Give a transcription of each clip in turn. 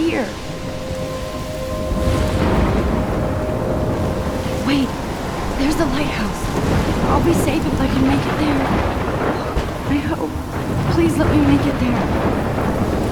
here. Wait, there's the lighthouse. I'll be safe if I can make it there. I hope. Please let me make it there.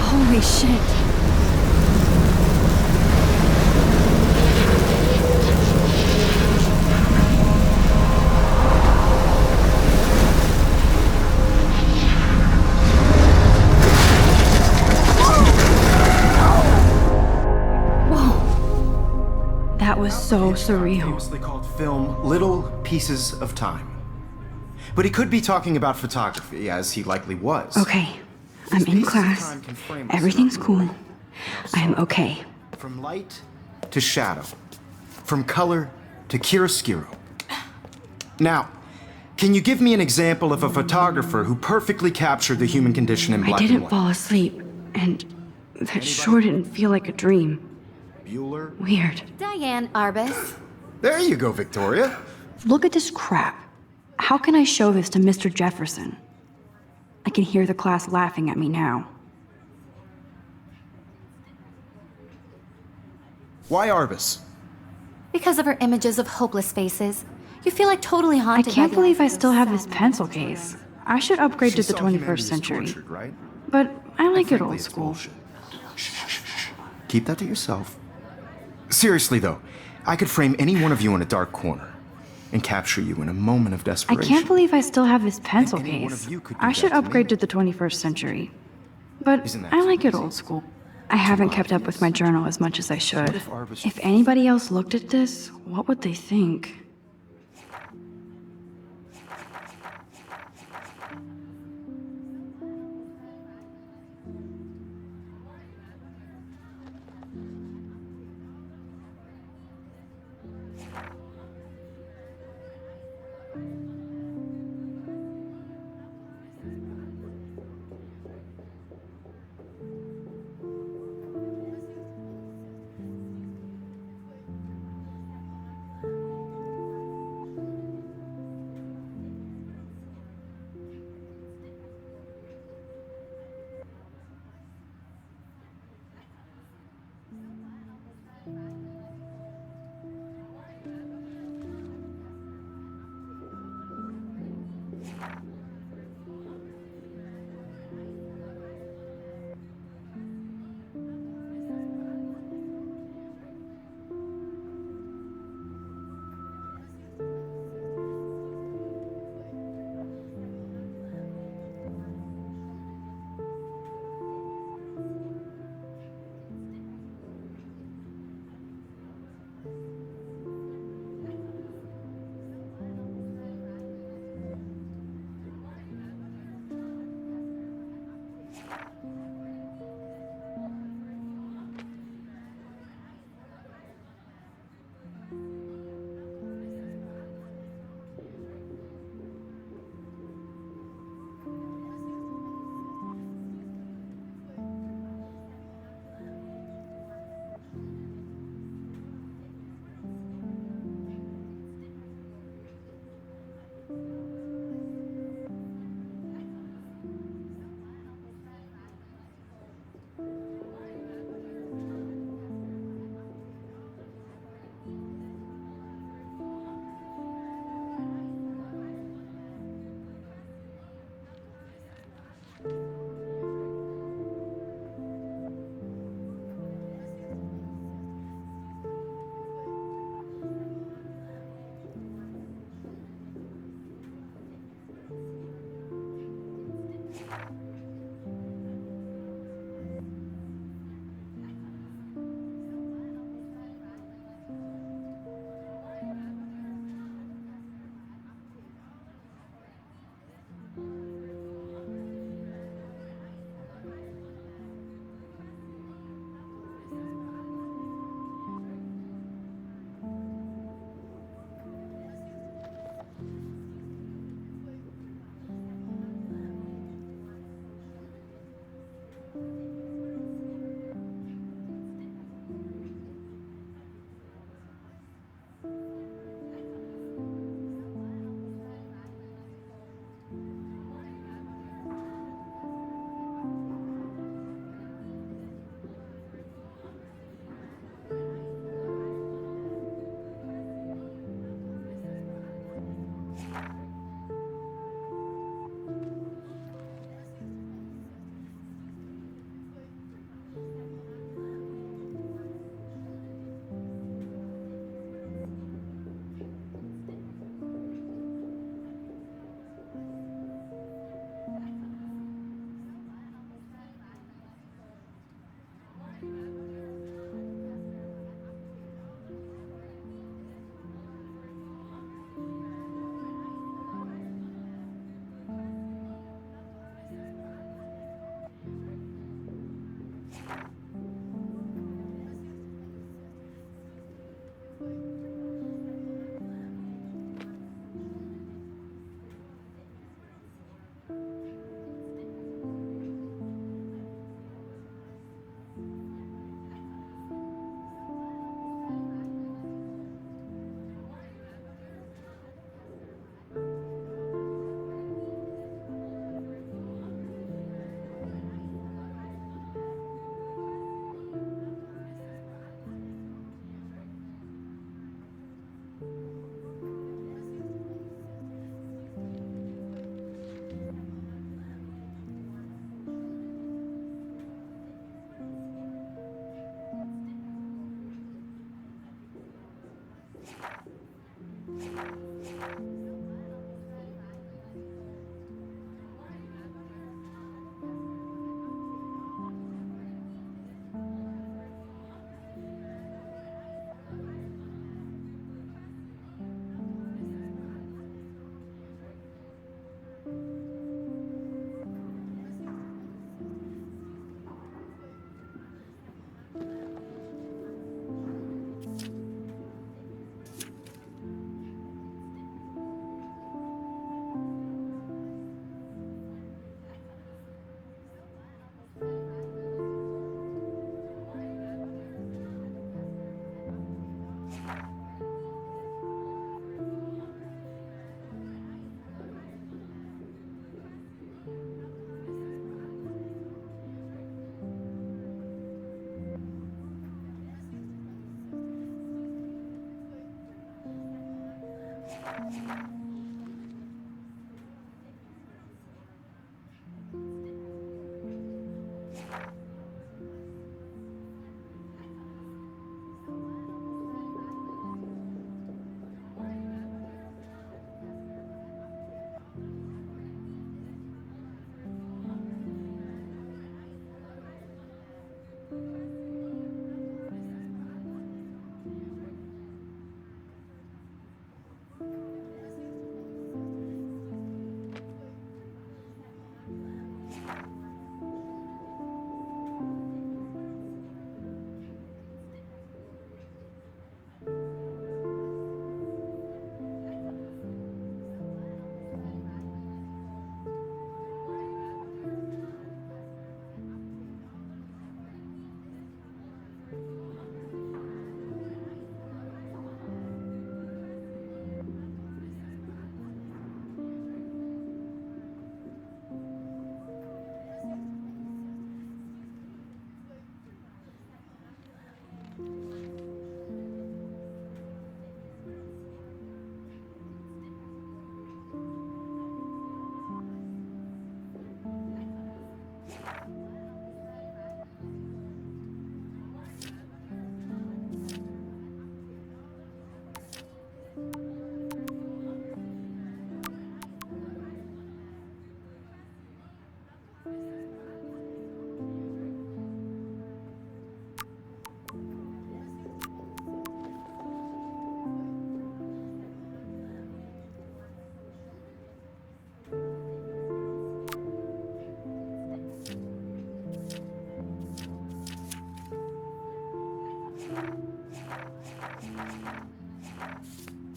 Holy shit. Whoa. That was so surreal. Famously called film Little Pieces of Time. But he could be talking about photography, as he likely was. Okay. I'm in class. Everything's cool. I'm okay. From light to shadow. From color to chiaroscuro. Now, can you give me an example of a photographer who perfectly captured the human condition in black I and didn't white? fall asleep, and that sure didn't feel like a dream. Bueller? Weird. Diane Arbus. There you go, Victoria. Look at this crap. How can I show this to Mr. Jefferson? I can hear the class laughing at me now. Why Arbus? Because of her images of hopeless faces. You feel like totally I haunted can't by the believe I idea of still have this sadness. pencil case. I should upgrade to the 21st century. Tortured, right? But I like it Frankly, old it's school. bullshit. Shh, shh, shh, shh. Keep that to yourself. Seriously, though, I could frame any one of you in a dark corner and capture you in a moment of I desperation. can't believe I still have this pencil any one case. of you could do I should that to me. upgrade to the 21st century. But Isn't that I too like it easy? old school. I haven't kept up with my journal as much as I should. if Arbus- If anybody else looked at this, what would they think?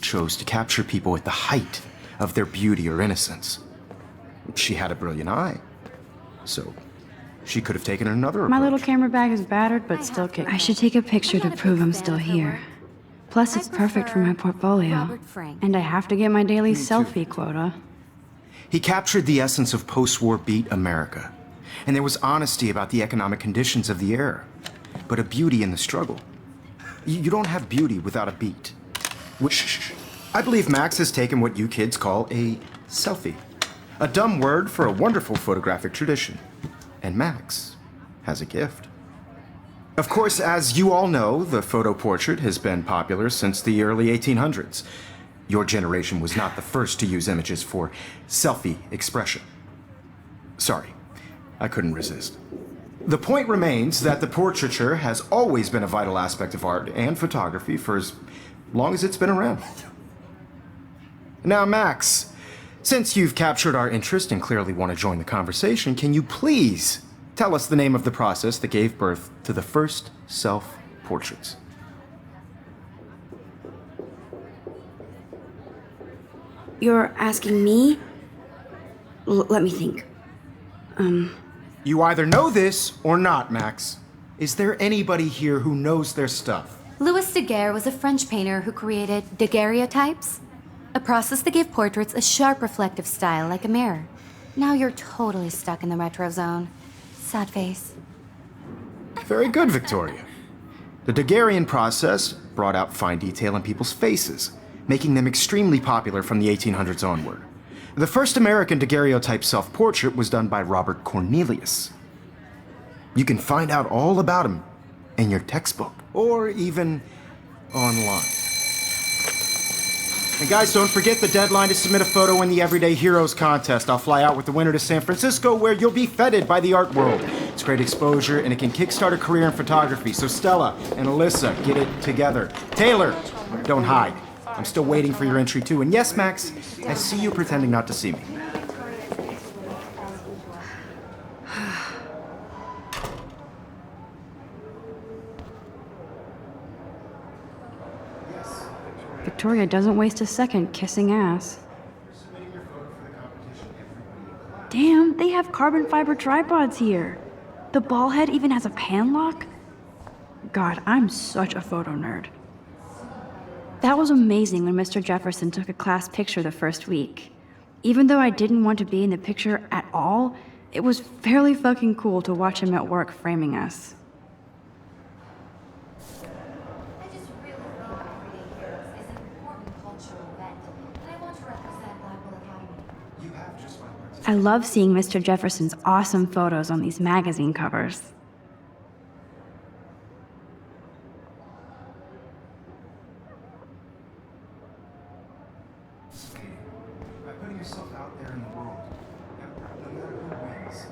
Chose to capture people at the height of their beauty or innocence. She had a brilliant eye, so she could have taken another approach. My little camera bag is battered, but still kicking. I should take a picture to prove I'm still here. Plus, it's perfect for my portfolio. And I have to get my daily selfie quota. He captured the essence of post-war beat America, and there was honesty about the economic conditions of the era, but a beauty in the struggle. You don't have beauty without a beat. Which, I believe Max has taken what you kids call a selfie. A dumb word for a wonderful photographic tradition. And Max has a gift. Of course, as you all know, the photo portrait has been popular since the early 1800s. Your generation was not the first to use images for selfie expression. Sorry, I couldn't resist. The point remains that the portraiture has always been a vital aspect of art and photography for as long as it's been around. Now, Max, since you've captured our interest and clearly want to join the conversation, can you please tell us the name of the process that gave birth to the first self-portraits? You're asking me? Let me think. You either know this or not, Max. Is there anybody here who knows their stuff? Louis Daguerre was a French painter who created daguerreotypes, a process that gave portraits a sharp reflective style like a mirror. Now you're totally stuck in the retro zone. Sad face. Very good, Victoria. The Daguerrean process brought out fine detail in people's faces, making them extremely popular from the 1800s onward. The first American daguerreotype self-portrait was done by Robert Cornelius. You can find out all about him in your textbook, or even online. And guys, don't forget the deadline to submit a photo in the Everyday Heroes contest. I'll fly out with the winner to San Francisco, where you'll be feted by the art world. It's great exposure, and it can kickstart a career in photography. So Stella and Alyssa, get it together. Taylor, don't hide. I'm still waiting for your entry too. And yes, Max, I see you pretending not to see me. Victoria doesn't waste a second kissing ass. Damn, they have carbon fiber tripods here. The ball head even has a pan lock. God, I'm such a photo nerd. That was amazing when Mr. Jefferson took a class picture the first week. Even though I didn't want to be in the picture at all, it was fairly fucking cool to watch him at work framing us. I love seeing Mr. Jefferson's awesome photos on these magazine covers.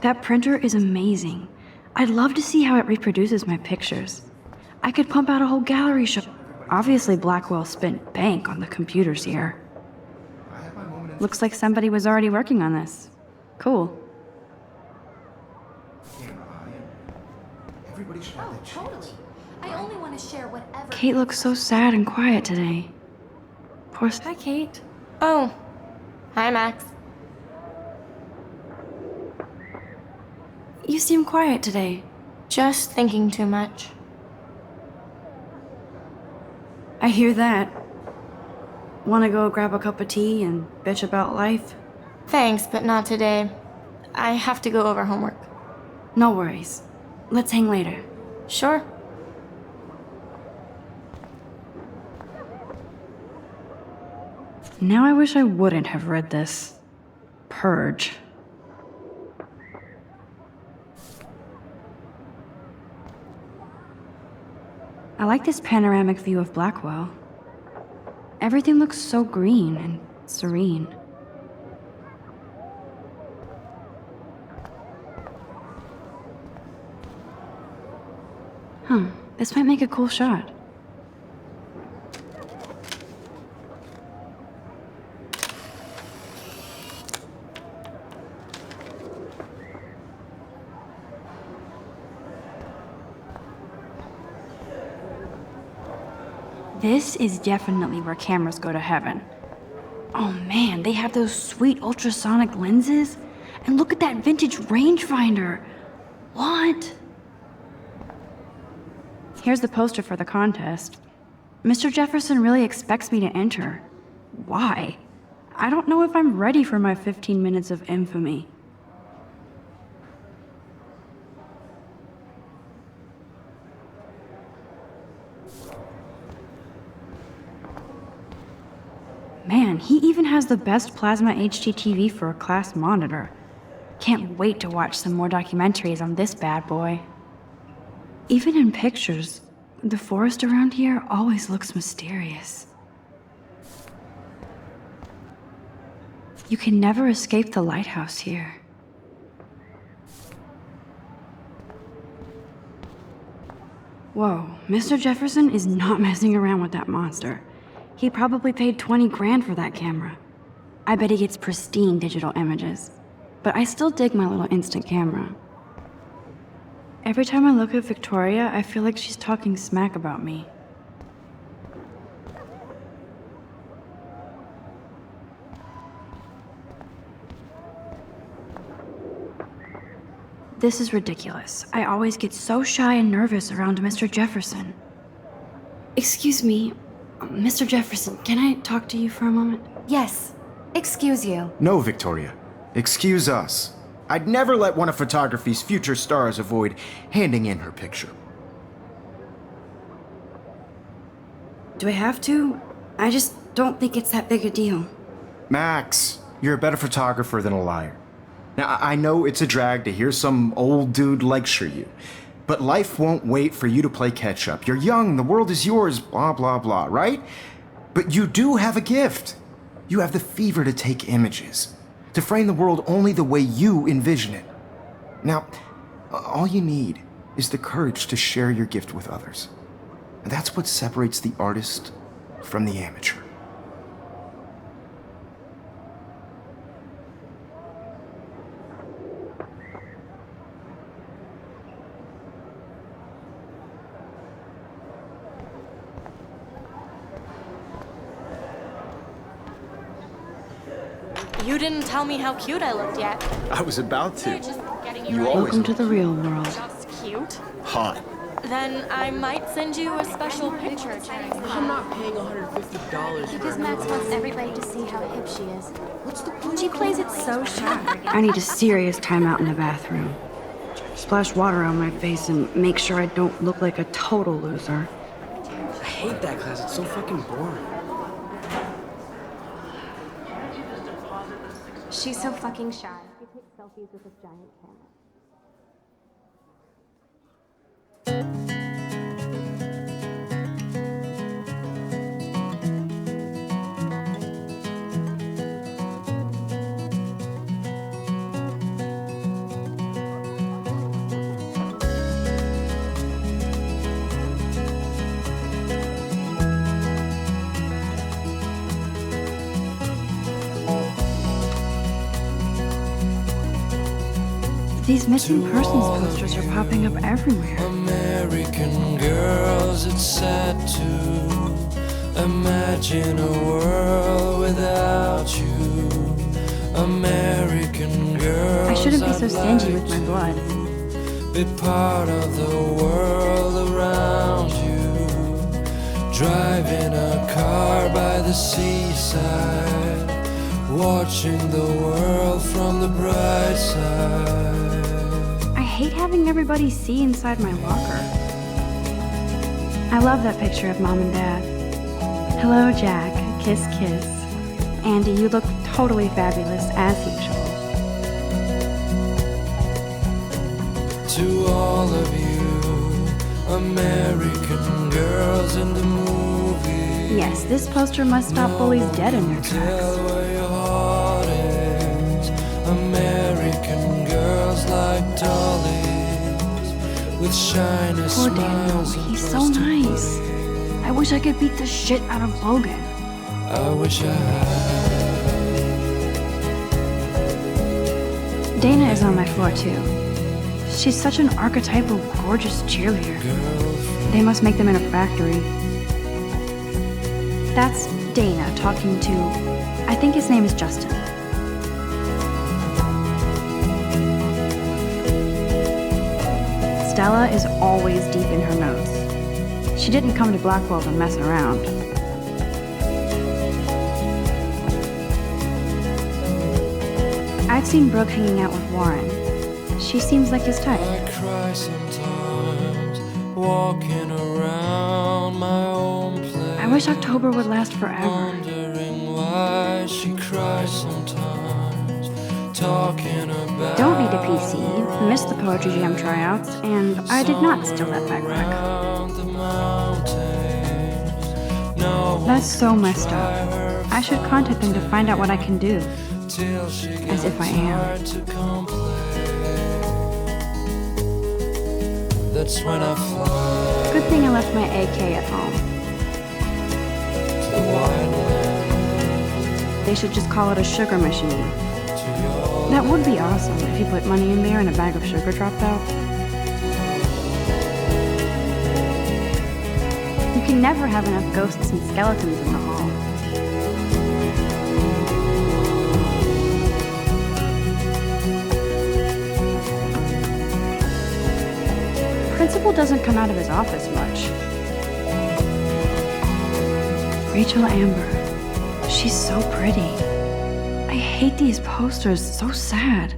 That printer is amazing. I'd love to see how it reproduces my pictures. I could pump out a whole gallery show. Obviously, Blackwell spent bank on the computers here. Looks like somebody was already working on this. Cool. Oh, totally. I only want to share whatever. Kate looks so sad and quiet today. Poor. Hi, Kate. Oh. Hi, Max. You seem quiet today. Just thinking too much. I hear that. Wanna go grab a cup of tea and bitch about life? Thanks, but not today. I have to go over homework. No worries. Let's hang later. Sure. Now I wish I wouldn't have read this. Purge. I like this panoramic view of Blackwell. Everything looks so green and serene. Huh, this might make a cool shot. This is definitely where cameras go to heaven. Oh man, they have those sweet ultrasonic lenses. And look at that vintage rangefinder. What? Here's the poster for the contest. Mr. Jefferson really expects me to enter. Why? I don't know if I'm ready for my 15 minutes of infamy. Man, he even has the best plasma HDTV for a class monitor. Can't wait to watch some more documentaries on this bad boy. Even in pictures, the forest around here always looks mysterious. You can never escape the lighthouse here. Whoa, Mr. Jefferson is not messing around with that monster. He probably paid 20 grand for that camera. I bet he gets pristine digital images. But I still dig my little instant camera. Every time I look at Victoria, I feel like she's talking smack about me. This is ridiculous. I always get so shy and nervous around Mr. Jefferson. Excuse me, Mr. Jefferson, can I talk to you for a moment? Yes. Excuse you. No, Victoria. Excuse us. I'd never let one of photography's future stars avoid handing in her picture. Do I have to? I just don't think it's that big a deal. Max, you're a better photographer than a liar. Now, I know it's a drag to hear some old dude lecture you, but life won't wait for you to play catch-up. You're young, the world is yours, blah, blah, blah, right? But you do have a gift. You have the fever to take images, to frame the world only the way you envision it. Now, all you need is the courage to share your gift with others. And that's what separates the artist from the amateur. You didn't tell me how cute I looked yet. I was about to. Just getting You right. always Welcome to the real world. Just cute. hot. Then I might send you a special picture. I'm not paying $150 for Because it. Max wants everybody to see how hip she is. What's the point? She plays it so sharp. I need a serious timeout in the bathroom. Splash water on my face and make sure I don't look like a total loser. I hate that class. It's so fucking boring. She's so fucking shy. She takes selfies with this giant camera. These missing persons posters are popping up everywhere. American girls, it's sad to imagine a world without you. American girls, I shouldn't be so I'd stingy like with my blood. to be part of the world around you. Driving a car by the seaside, watching the world from the bright side. I hate having everybody see inside my locker. I love that picture of Mom and Dad. Hello, Jack. Kiss, kiss. Andy, you look totally fabulous, as usual. To all of you, American girls in the movie. Yes, this poster must stop bullies dead in their Tell tracks. where your heart is. American girls like dollies with shiny Poor Daniel, smiles. and he's so plastic nice. I wish I could beat the shit out of Logan. I wish I had Dana is on my floor too. She's such an archetypal, gorgeous cheerleader. girlfriend. They must make them in a factory. That's Dana talking to, I think his name is Justin. Stella is always deep in her notes. She didn't come to Blackwell to mess around. I've seen Brooke hanging out with Warren. She seems like his type. I cry sometimes, walking around my own place. I wish October would last forever. Wondering why she cries sometimes, talking about Don't need a PC, missed the Poetry Jam tryouts, and I did not steal that backpack. around the mountains. No That's so messed up. I should contact them to find out what I can do. till she As if I am. gets hard to complain. That's when I fly Good thing I left my AK at home. to the white land, They should just call it a sugar machine. to your That would be awesome if you put money in there and a bag of sugar dropped out. You can never have enough ghosts and skeletons in the hall. Principal doesn't come out of his office much. Rachel Amber. She's so pretty. I hate these posters, so sad.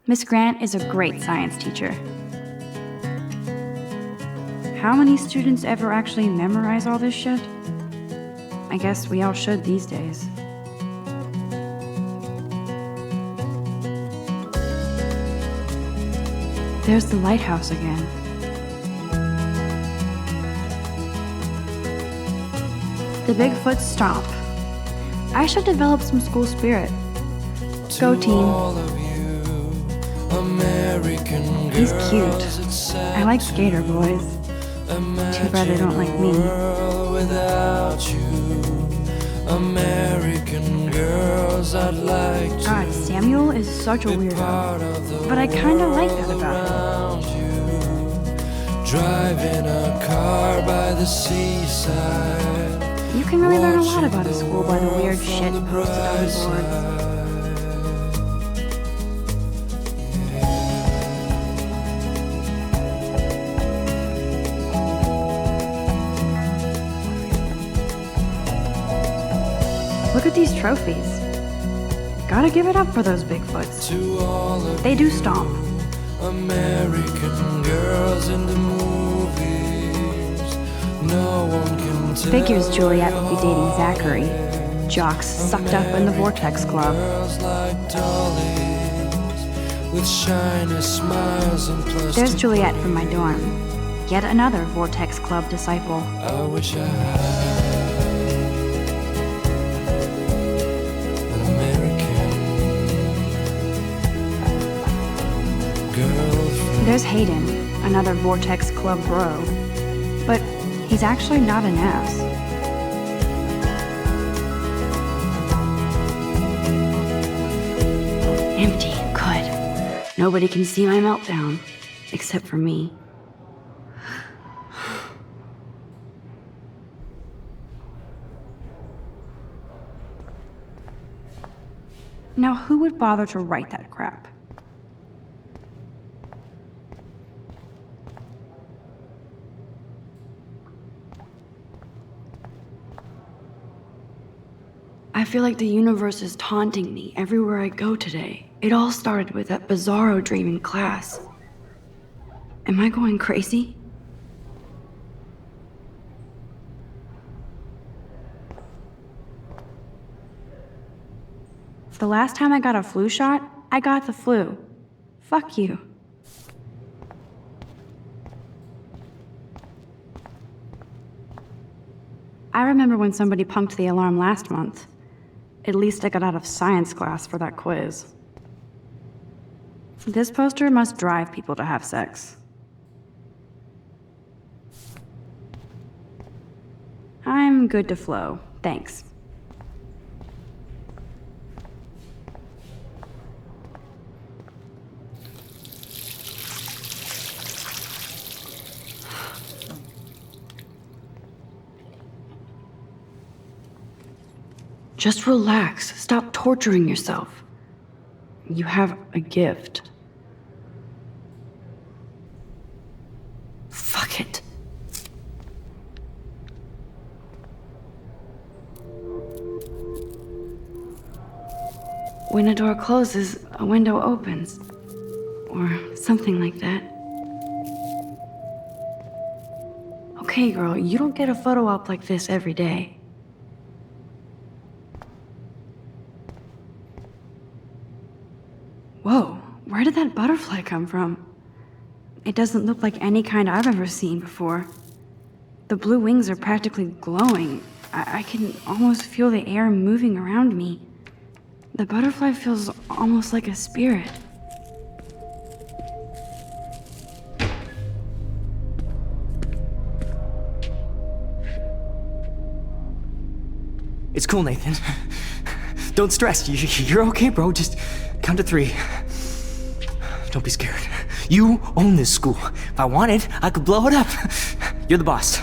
Miss Grant is a great science teacher. How many students ever actually memorize all this shit? I guess we all should these days. There's the lighthouse again. The Bigfoot stomp. I should develop some school spirit. Go team. All of you, American He's girls, cute. it's sad I like skater boys. Too bad they don't like me. world without you. American girls, I'd like to God, Samuel is such a weirdo. part of the But I kinda like that about him. around you. Driving a car by the seaside. You can really learn a lot about a school by the weird shit posted on the boards. Look at these trophies. Gotta give it up for those Bigfoots. To all of They do stomp. American girls in the movies. No one can tell. Figures Juliet would be dating Zachary. Jocks sucked up in the Vortex Club. Girls like dollies with shiny smiles and plastic. There's Juliet from my dorm. Yet another Vortex Club disciple. I wish I had an American girlfriend. There's Hayden, another Vortex Club bro. But he's actually not an ass. Empty, good. Nobody can see my meltdown, except for me. Now, who would bother to write that crap? I feel like the universe is taunting me everywhere I go today. It all started with that bizarro dream in class. Am I going crazy? The last time I got a flu shot, I got the flu. Fuck you. I remember when somebody punked the alarm last month. At least I got out of science class for that quiz. This poster must drive people to have sex. I'm good to flow, thanks. Just relax. Stop torturing yourself. You have a gift. Fuck it. When a door closes, a window opens. Or something like that. Okay, girl, you don't get a photo op like this every day. Whoa, where did that butterfly come from? It doesn't look like any kind I've ever seen before. The blue wings are practically glowing. I can almost feel the air moving around me. The butterfly feels almost like a spirit. It's cool, Nathan. Don't stress. You're okay, bro. Just count to 3. Don't be scared. You own this school. If I wanted, I could blow it up. You're the boss.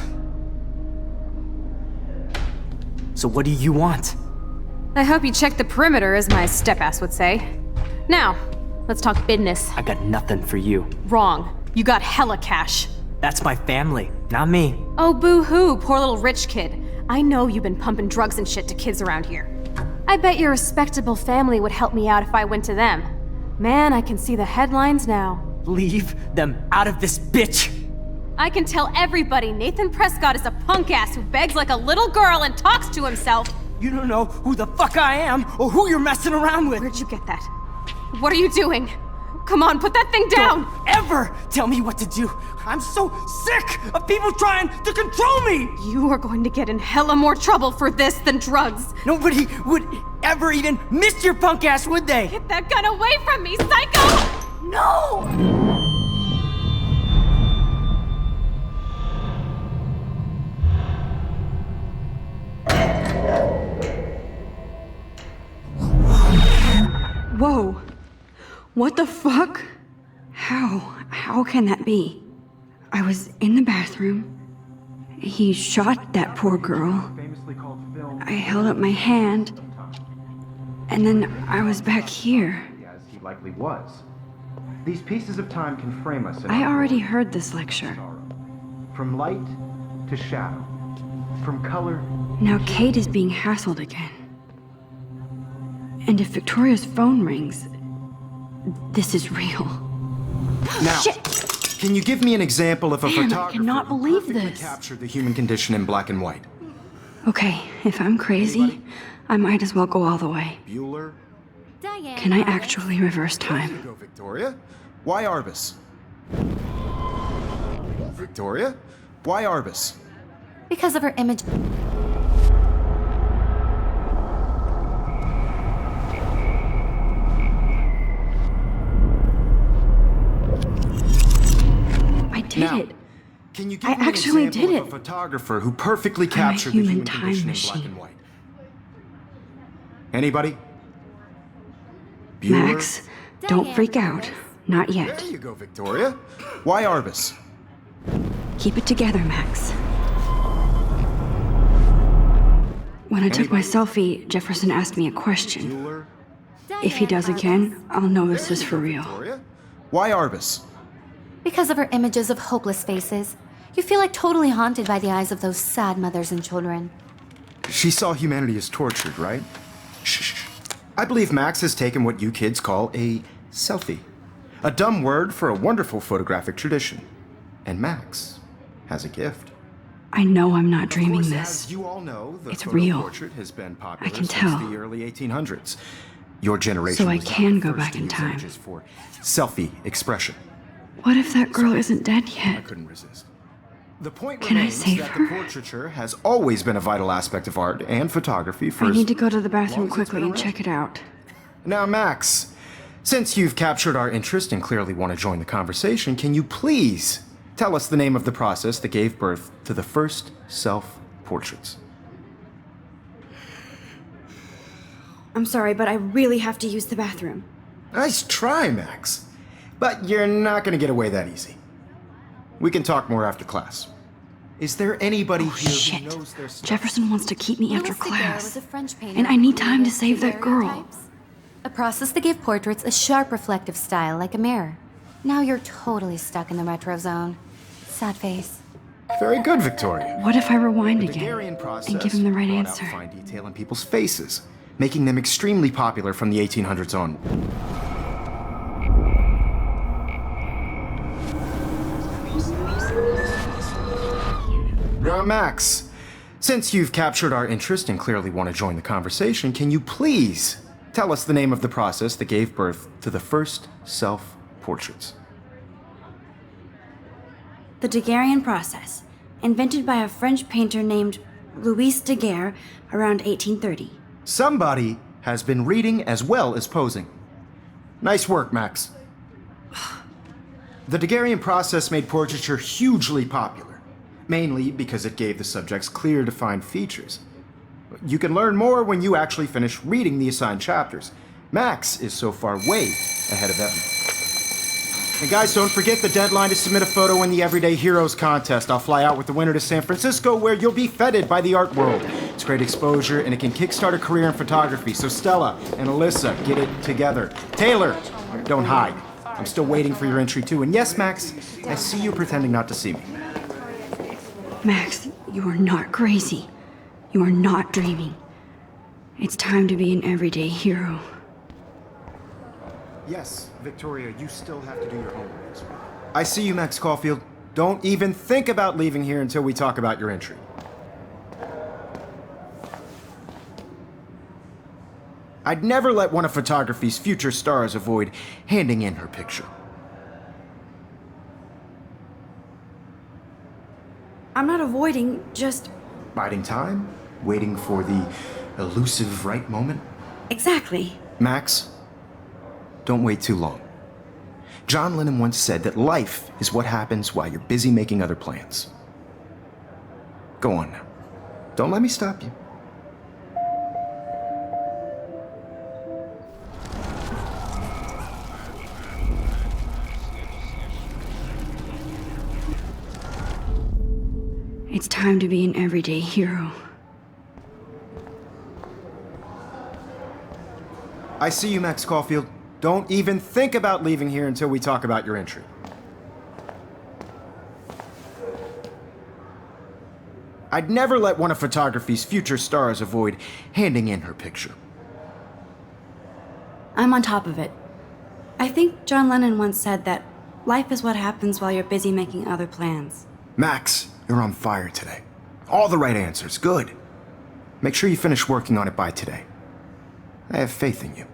So what do you want? I hope you checked the perimeter, as my step-ass would say. Now, let's talk business. I got nothing for you. Wrong. You got hella cash. That's my family, not me. Oh, boo-hoo, poor little rich kid. I know you've been pumping drugs and shit to kids around here. I bet your respectable family would help me out if I went to them. Man, I can see the headlines now. Leave them out of this bitch! I can tell everybody Nathan Prescott is a punk ass who begs like a little girl and talks to himself. You don't know who the fuck I am or who you're messing around with. Where'd you get that? What are you doing? Come on, put that thing down! Don't ever tell me what to do. I'm so sick of people trying to control me. You are going to get in hella more trouble for this than drugs. Nobody would ever even miss your punk ass, would they? Get that gun away from me, psycho! No! Whoa. What the fuck? How can that be? I was in the bathroom. He shot that poor girl. I held up my hand. And then I was back here. As he likely was. These pieces of time can frame us in I our already world. heard this lecture. From light to shadow. From color. Now Kate is being hassled again. And if Victoria's phone rings, this is real. Now, can you give me an example of a Damn, I photographer cannot who believe perfectly this. captured the human condition in black and white? Okay, if I'm crazy, I might as well go all the way. Bueller? Diane. Can I Roberts. actually reverse There you time? go, Victoria. Why Arbus? Victoria? Why Arbus? Because of her image. I did Now, it. Can you give I me actually an example did of it. a photographer who perfectly I'm a captured the human human time condition in black machine. and white? Anybody? Bueller? Max, don't freak out. Not yet. There you go, Victoria. Why Arbus? Keep it together, Max. When I took my selfie, Jefferson asked me a question. Bueller? If he does again, I'll know this is for real. Victoria? Why Arbus? Because of her images of hopeless faces. You feel like totally haunted by the eyes of those sad mothers and children. She saw humanity as tortured, right? Shh. I believe Max has taken what you kids call a selfie. A dumb word for a wonderful photographic tradition. And Max has a gift. I know I'm not dreaming Of course, this. as you all know, the It's photo real. portrait has been popular I can since tell. the early 1800s. Your generation So I was not can the go first back to in use time. images for selfie expression. What if that girl isn't dead I yet? couldn't resist. The point Can I remains save that her? the portraiture has always been a vital aspect of art and photography for I as need to go to the long bathroom as it's quickly been and around. check it out. Now, Max, since you've captured our interest and clearly want to join the conversation, can you please tell us the name of the process that gave birth to the first self-portraits? I'm sorry, but I really have to use the bathroom. Nice try, Max. But you're not going to get away that easy. We can talk more after class. Is there anybody here who Shit. knows their stuff? Jefferson wants to keep me after Louis Daguerre was class. a French painter And I who need time to created save that girl. daguerreotypes, a process that gave portraits a sharp reflective style like a mirror. Now you're totally stuck in the retro zone. Sad face. Very good, Victoria. What if I rewind The again Daguerrean process and give him the right brought answer? out fine detail in people's faces, making them extremely popular from the 1800s on. Now, Max, since you've captured our interest and clearly want to join the conversation, can you please tell us the name of the process that gave birth to the first self-portraits? The Daguerrean process, invented by a French painter named Louis Daguerre around 1830. Somebody has been reading as well as posing. Nice work, Max. The Daguerrean process made portraiture hugely popular, mainly because it gave the subjects clear, defined features. You can learn more when you actually finish reading the assigned chapters. Max is so far way ahead of everyone. And guys, don't forget the deadline to submit a photo in the Everyday Heroes contest. I'll fly out with the winner to San Francisco, where you'll be feted by the art world. It's great exposure, and it can kickstart a career in photography. So Stella and Alyssa, get it together. Taylor, don't hide. I'm still waiting for your entry too. And yes, Max, I see you pretending not to see me. Max, you are not crazy. You are not dreaming. It's time to be an everyday hero. Yes, Victoria, you still have to do your homework this week. I see you, Max Caulfield. Don't even think about leaving here until we talk about your entry. I'd never let one of photography's future stars avoid handing in her picture. I'm not avoiding, just... Biding time? Waiting for the elusive right moment? Exactly. Max, don't wait too long. John Lennon once said that life is what happens while you're busy making other plans. Go on now. Don't let me stop you. It's time to be an everyday hero. I see you, Max Caulfield. Don't even think about leaving here until we talk about your entry. I'd never let one of photography's future stars avoid handing in her picture. I'm on top of it. I think John Lennon once said that life is what happens while you're busy making other plans. Max, you're on fire today. All the right answers, good. Make sure you finish working on it by today. I have faith in you.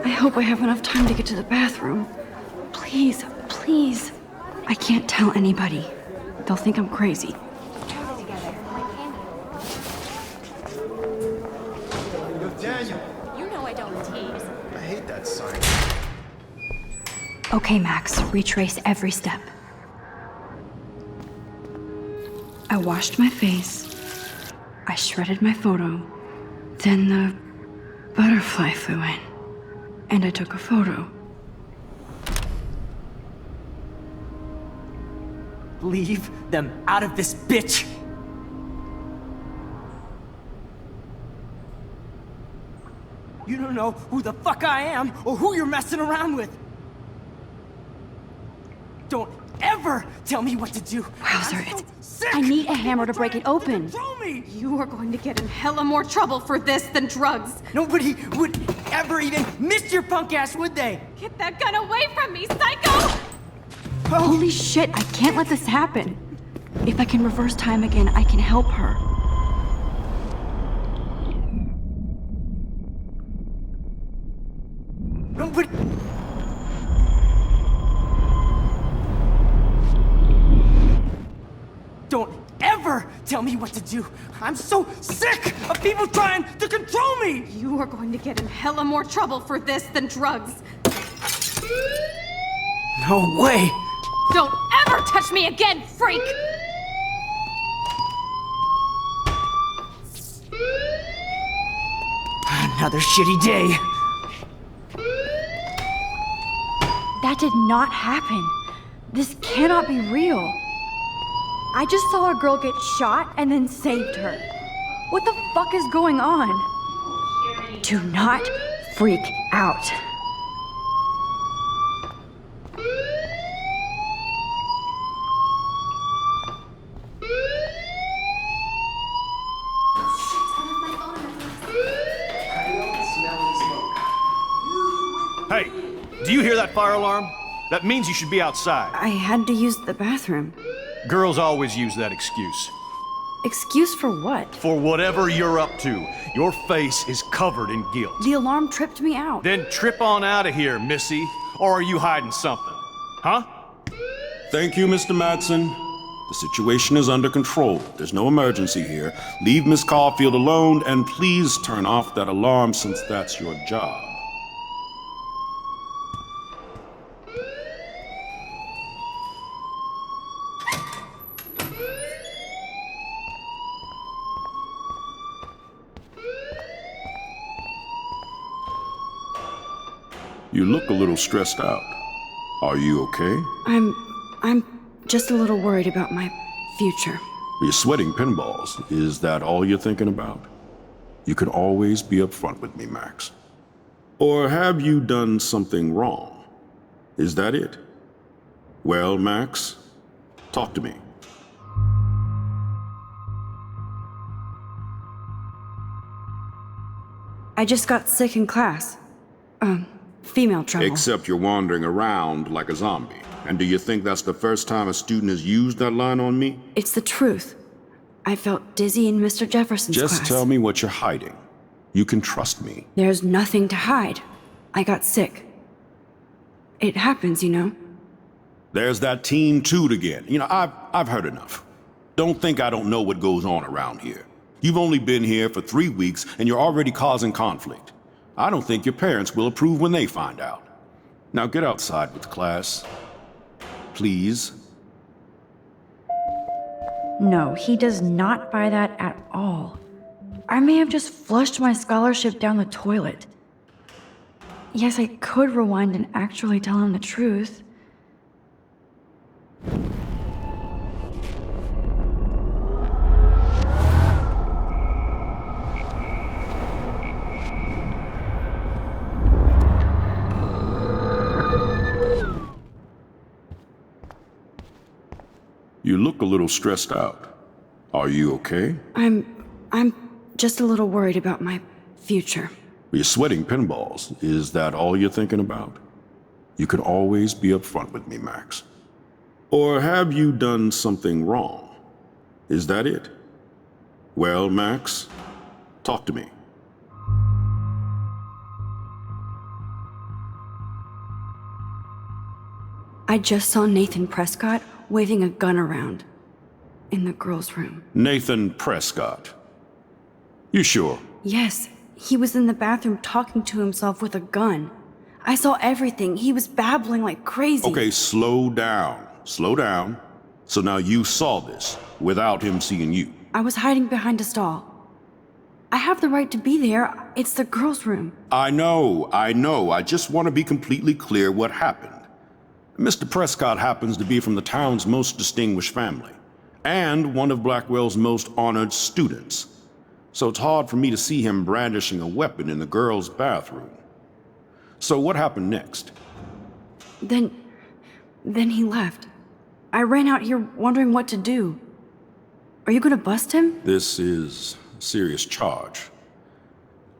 I hope I have enough time to get to the bathroom. Please, please. I can't tell anybody. They'll think I'm crazy. Daniel, You know I don't tease. I hate that sign. Okay, Max, retrace every step. I washed my face. I shredded my photo. Then the butterfly flew in. And I took a photo. Leave them out of this bitch! You don't know who the fuck I am or who you're messing around with! Don't ever tell me what to do! Wowzer, I'm so sick I need a of hammer people to break it trying open. control me! You are going to get in hella more trouble for this than drugs. Nobody would ever even miss your punk ass, would they? Get that gun away from me, psycho! Holy shit, I can't let this happen. If I can reverse time again, I can help her. Nobody... Don't ever tell me what to do! I'm so sick of people trying to control me! You are going to get in hella more trouble for this than drugs. No way! Don't ever touch me again, freak! Another shitty day. That did not happen. This cannot be real. I just saw a girl get shot and then saved her. What the fuck is going on? Do not freak out. Hey, do you hear that fire alarm? That means you should be outside. I had to use the bathroom. Girls always use that excuse. Excuse for what? For whatever you're up to, your face is covered in guilt. The alarm tripped me out. Then trip on out of here, Missy. Or are you hiding something? Huh? Thank you, Mr. Madsen. The situation is under control. There's no emergency here. Leave Miss Caulfield alone, and please turn off that alarm since that's your job. You look a little stressed out. Are you okay? I'm just a little worried about my future. You're sweating pinballs. Is that all you're thinking about? You can always be upfront with me, Max. Or have you done something wrong? Is that it? Well, Max, talk to me. I just got sick in class. female trouble. Except you're wandering around like a zombie. And do you think that's the first time a student has used that line on me? It's the truth. I felt dizzy in Mr. Jefferson's class. Just tell me what you're hiding. You can trust me. There's nothing to hide. I got sick. It happens, you know. There's that teen toot again. You know, I've heard enough. Don't think I don't know what goes on around here. You've only been here for 3 weeks and you're already causing conflict. I don't think your parents will approve when they find out. Now get outside with class. Please. No, he does not buy that at all. I may have just flushed my scholarship down the toilet. Yes, I could rewind and actually tell him the truth. You look a little stressed out. Are you okay? I'm just a little worried about my future. You're sweating pinballs. Is that all you're thinking about? You can always be upfront with me, Max. Or have you done something wrong? Is that it? Well, Max, talk to me. I just saw Nathan Prescott waving a gun around in the girls' room. Nathan Prescott. You sure? Yes, he was in the bathroom talking to himself with a gun. I saw everything. He was babbling like crazy. Okay, slow down. Slow down. So now you saw this without him seeing you. I was hiding behind a stall. I have the right to be there. It's the girls' room. I know. I just want to be completely clear what happened. Mr. Prescott happens to be from the town's most distinguished family, and one of Blackwell's most honored students. So it's hard for me to see him brandishing a weapon in the girls' bathroom. So what happened next? Then he left. I ran out here wondering what to do. Are you gonna bust him? This is a serious charge.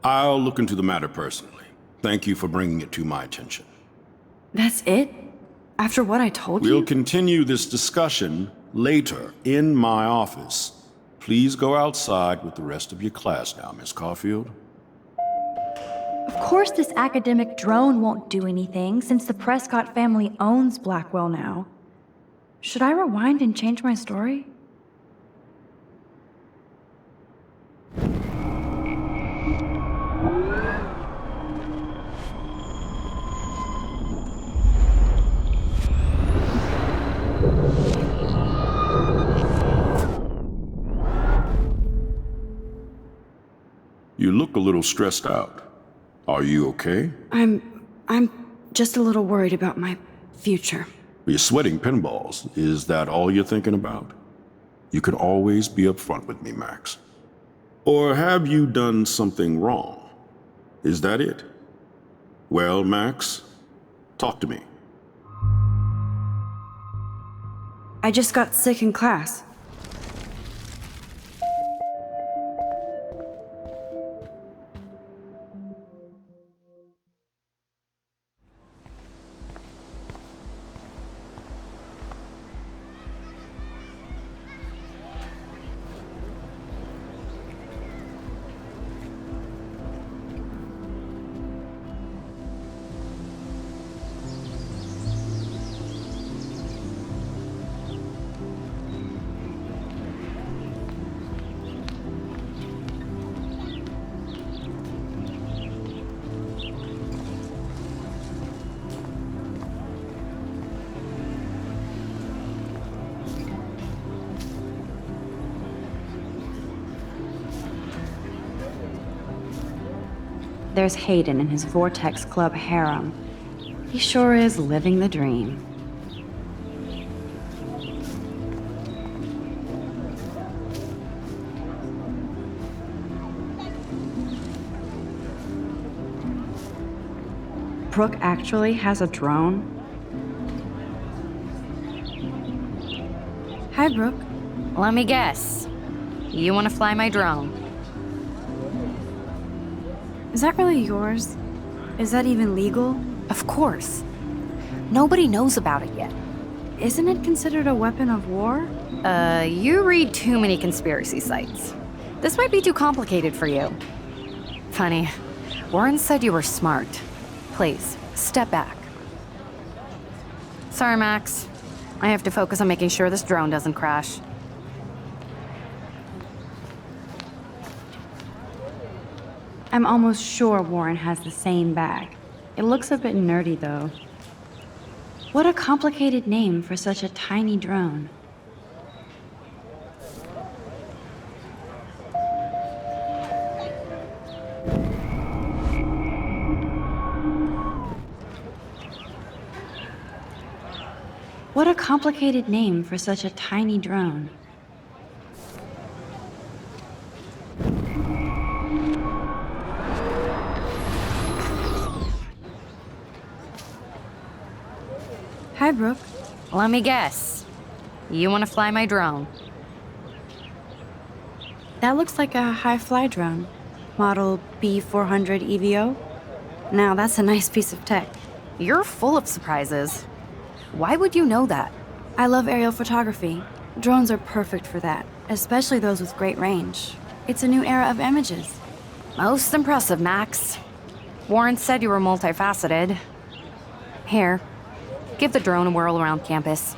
I'll look into the matter personally. Thank you for bringing it to my attention. That's it? After what I told you? We'll continue this discussion later in my office. Please go outside with the rest of your class now, Miss Caulfield. Of course this academic drone won't do anything since the Prescott family owns Blackwell now. Should I rewind and change my story? You look a little stressed out. Are you okay? I'm just a little worried about my future. You're sweating pinballs. Is that all you're thinking about? You can always be upfront with me, Max. Or have you done something wrong? Is that it? Well, Max, talk to me. I just got sick in class. There's Hayden in his Vortex Club harem. He sure is living the dream. Brooke actually has a drone? Hi, Brooke. Let me guess. You want to fly my drone? Is that really yours? Is that even legal? Of course. Nobody knows about it yet. Isn't it considered a weapon of war? You read too many conspiracy sites. This might be too complicated for you. Funny, Warren said you were smart. Please, step back. Sorry, Max. I have to focus on making sure this drone doesn't crash. I'm almost sure Warren has the same bag. It looks a bit nerdy, though. What a complicated name for such a tiny drone. What a complicated name for such a tiny drone. Hi, Brooke. Let me guess. You want to fly my drone? That looks like a high-fly drone. Model B400 EVO. Now, that's a nice piece of tech. You're full of surprises. Why would you know that? I love aerial photography. Drones are perfect for that, especially those with great range. It's a new era of images. Most impressive, Max. Warren said you were multifaceted. Here, give the drone a whirl around campus.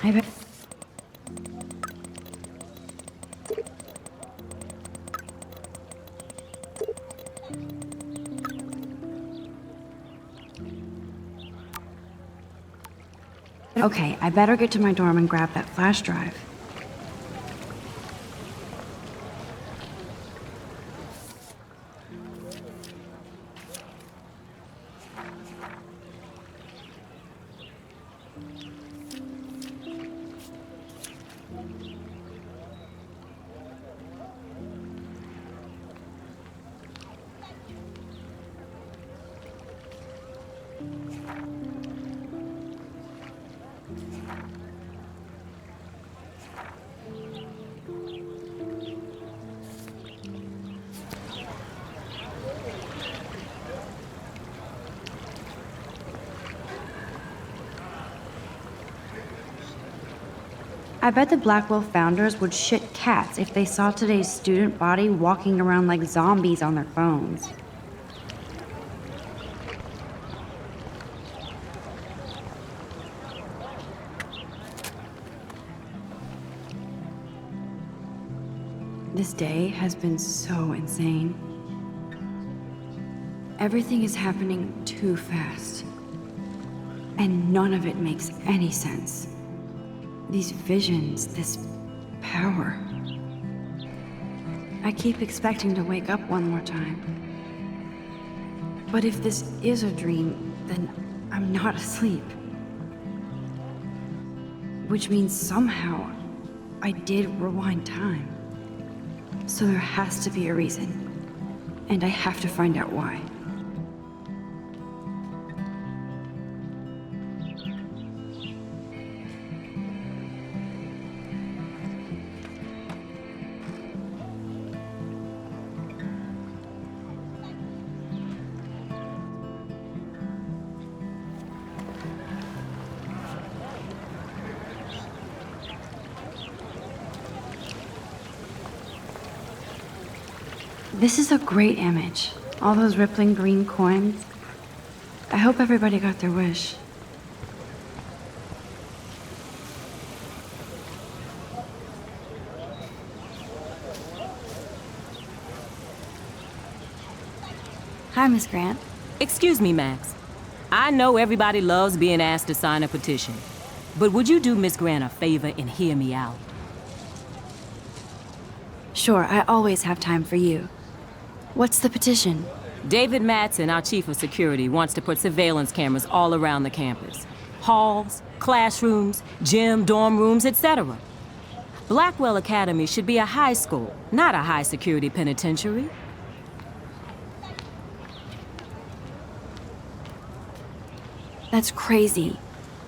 I bet. Okay, I better get to my dorm and grab that flash drive. I bet the Blackwell founders would shit cats if they saw today's student body walking around like zombies on their phones. This day has been so insane. Everything is happening too fast. And none of it makes any sense. These visions, this power. I keep expecting to wake up one more time. But if this is a dream, then I'm not asleep. Which means somehow I did rewind time. So there has to be a reason. And I have to find out why. This is a great image. All those rippling green coins. I hope everybody got their wish. Hi, Miss Grant. Excuse me, Max. I know everybody loves being asked to sign a petition, but would you do Miss Grant a favor and hear me out? Sure, I always have time for you. What's the petition? David Madsen, our chief of security, wants to put surveillance cameras all around the campus. Halls, classrooms, gym, dorm rooms, etc. Blackwell Academy should be a high school, not a high-security penitentiary. That's crazy.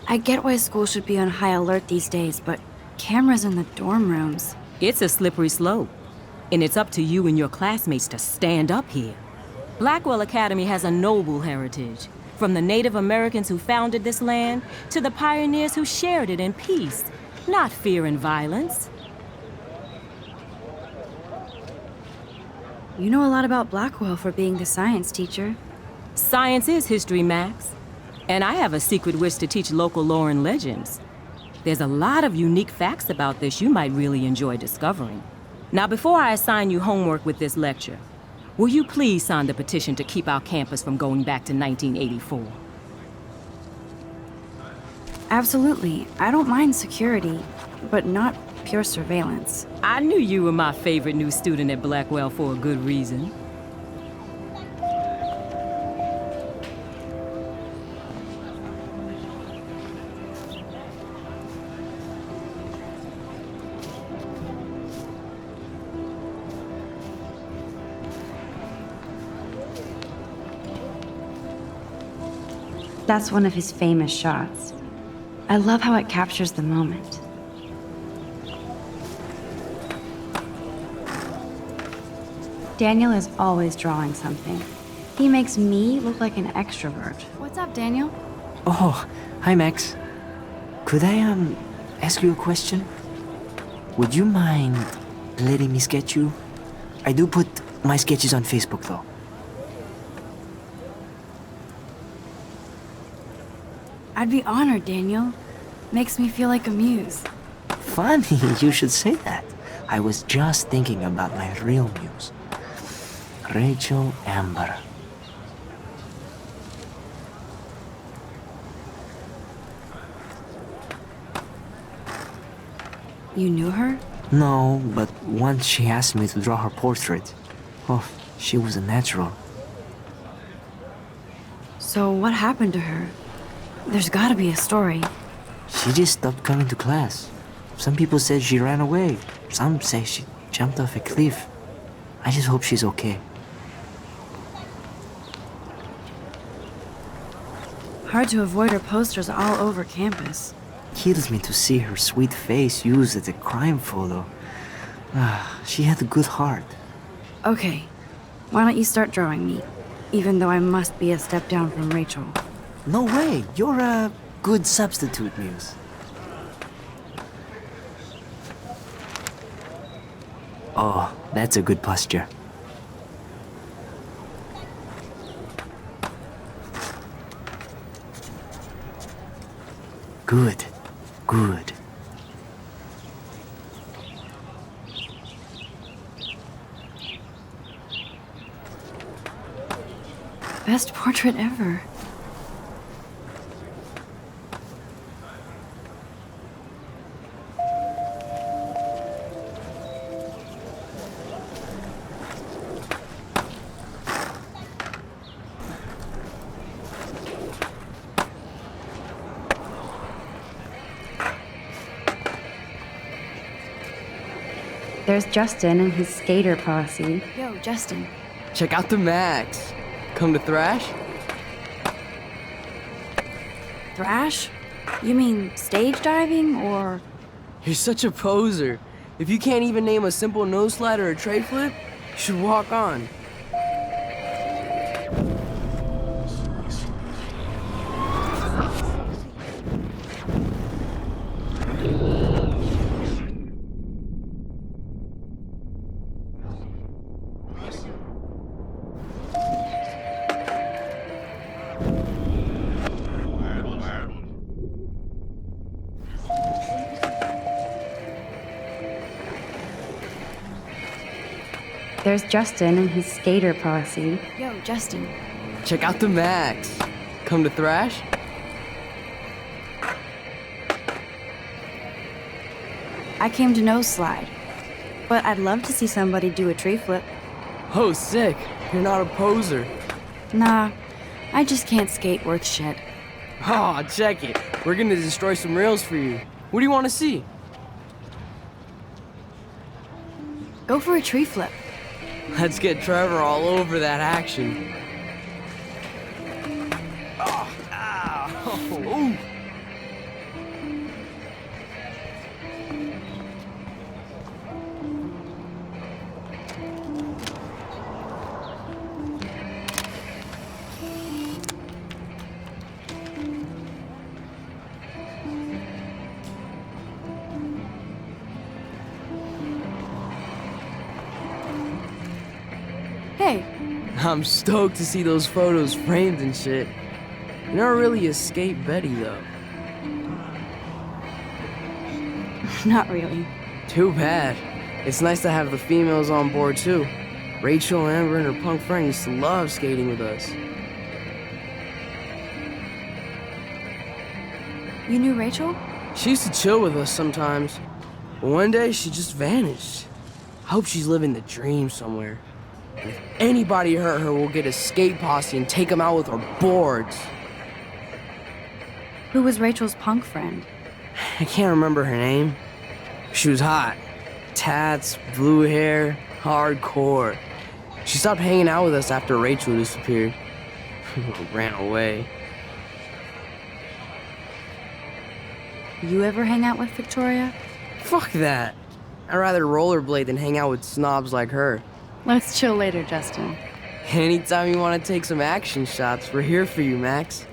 I get why school should be on high alert these days, but cameras in the dorm rooms... It's a slippery slope, and it's up to you and your classmates to stand up here. Blackwell Academy has a noble heritage, from the Native Americans who founded this land to the pioneers who shared it in peace, not fear and violence. You know a lot about Blackwell for being the science teacher. Science is history, Max. And I have a secret wish to teach local lore and legends. There's a lot of unique facts about this you might really enjoy discovering. Now, before I assign you homework with this lecture, will you please sign the petition to keep our campus from going back to 1984? Absolutely. I don't mind security, but not pure surveillance. I knew you were my favorite new student at Blackwell for a good reason. That's one of his famous shots. I love how it captures the moment. Daniel is always drawing something. He makes me look like an extrovert. What's up, Daniel? Oh, hi, Max. Could I, ask you a question? Would you mind letting me sketch you? I do put my sketches on Facebook, though. I'd be honored, Daniel. Makes me feel like a muse. Funny, you should say that. I was just thinking about my real muse. Rachel Amber. You knew her? No, but once she asked me to draw her portrait. Oh, she was a natural. So what happened to her? There's gotta be a story. She just stopped coming to class. Some people said she ran away. Some say she jumped off a cliff. I just hope she's okay. Hard to avoid her posters all over campus. Kills me to see her sweet face used as a crime photo. She had a good heart. Okay, why don't you start drawing me? Even though I must be a step down from Rachel. No way, you're a good substitute, Muse. Oh, that's a good posture. Good, good. Best portrait ever. There's Justin and his skater posse. Yo, Justin. Check out the Max. Come to thrash? Thrash? You mean stage diving or... You're such a poser. If you can't even name a simple nose slide or a trade flip, you should walk on. There's Justin and his skater posse. Yo, Justin. Check out the Max. Come to thrash? I came to nose slide, but I'd love to see somebody do a tree flip. Oh, sick. You're not a poser. Nah, I just can't skate worth shit. Aw, check it. We're gonna destroy some rails for you. What do you want to see? Go for a tree flip. Let's get Trevor all over that action. Oh, ow. Ooh. Hey. I'm stoked to see those photos framed and shit. You never really escaped Betty, though. Not really. Too bad. It's nice to have the females on board, too. Rachel, Amber, and her punk friend used to love skating with us. You knew Rachel? She used to chill with us sometimes. But one day, she just vanished. I hope she's living the dream somewhere. And if anybody hurt her, we'll get a skate posse and take them out with our boards. Who was Rachel's punk friend? I can't remember her name. She was hot. Tats, blue hair, hardcore. She stopped hanging out with us after Rachel disappeared. Ran away. You ever hang out with Victoria? Fuck that. I'd rather rollerblade than hang out with snobs like her. Let's chill later, Justin. Anytime you want to take some action shots, we're here for you, Max.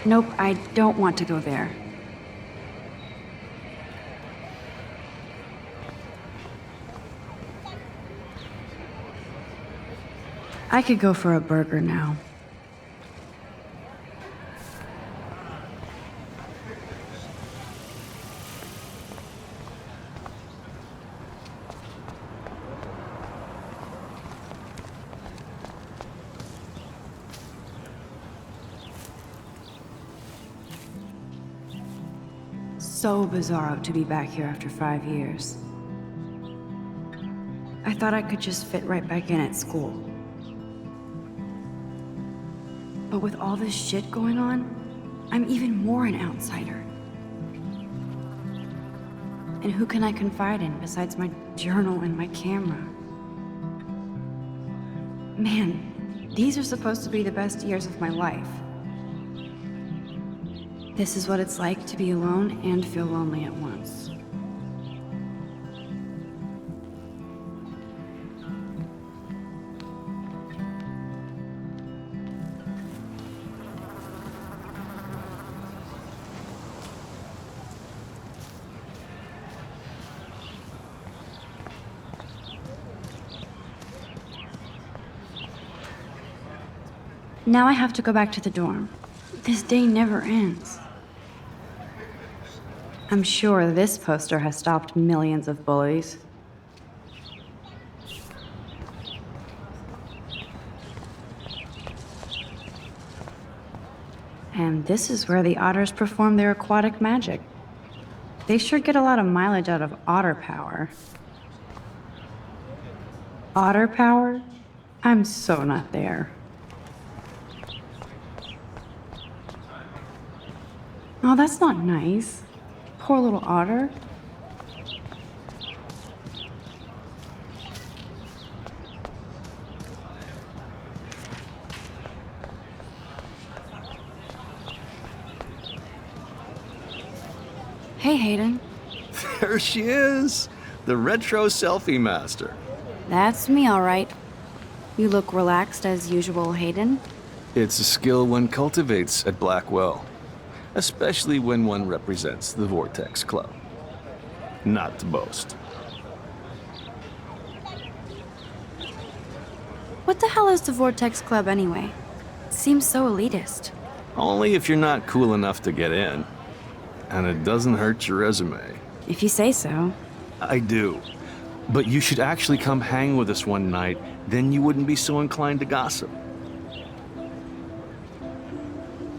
Nope, I don't want to go there. I could go for a burger now. So bizarro to be back here after 5 years. I thought I could just fit right back in at school. But with all this shit going on, I'm even more an outsider. And who can I confide in besides my journal and my camera? Man, these are supposed to be the best years of my life. This is what it's like to be alone and feel lonely at once. Now I have to go back to the dorm. This day never ends. I'm sure this poster has stopped millions of bullies. And this is where the otters perform their aquatic magic. They sure get a lot of mileage out of otter power. Otter power? I'm so not there. Oh, that's not nice. Poor little otter. Hey, Hayden. There she is, the retro selfie master. That's me, all right. You look relaxed as usual, Hayden. It's a skill one cultivates at Blackwell, especially when one represents the Vortex Club. Not to boast. What the hell is the Vortex Club anyway? Seems so elitist. Only if you're not cool enough to get in. And it doesn't hurt your resume. If you say so. I do. But you should actually come hang with us one night, then you wouldn't be so inclined to gossip.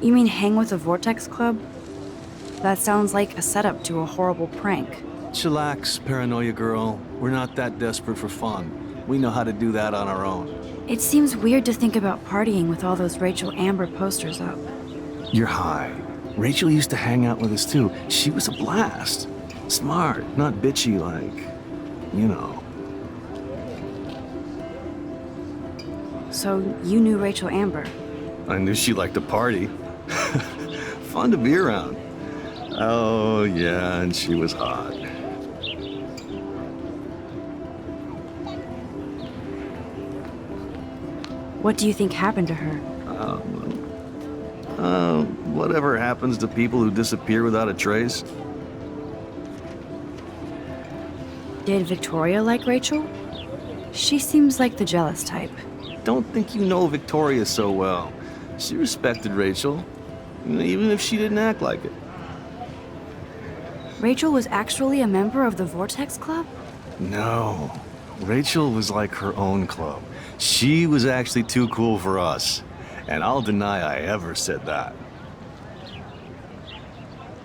You mean hang with the Vortex Club? That sounds like a setup to a horrible prank. Chillax, paranoia girl. We're not that desperate for fun. We know how to do that on our own. It seems weird to think about partying with all those Rachel Amber posters up. You're high. Rachel used to hang out with us too. She was a blast. Smart, not bitchy like, you know. So you knew Rachel Amber? I knew she liked to party. Fun to be around. Oh, yeah, and she was hot. What do you think happened to her? Whatever happens to people who disappear without a trace. Did Victoria like Rachel? She seems like the jealous type. Don't think you know Victoria so well. She respected Rachel, even if she didn't act like it. Rachel was actually a member of the Vortex Club? No. Rachel was like her own club. She was actually too cool for us. And I'll deny I ever said that.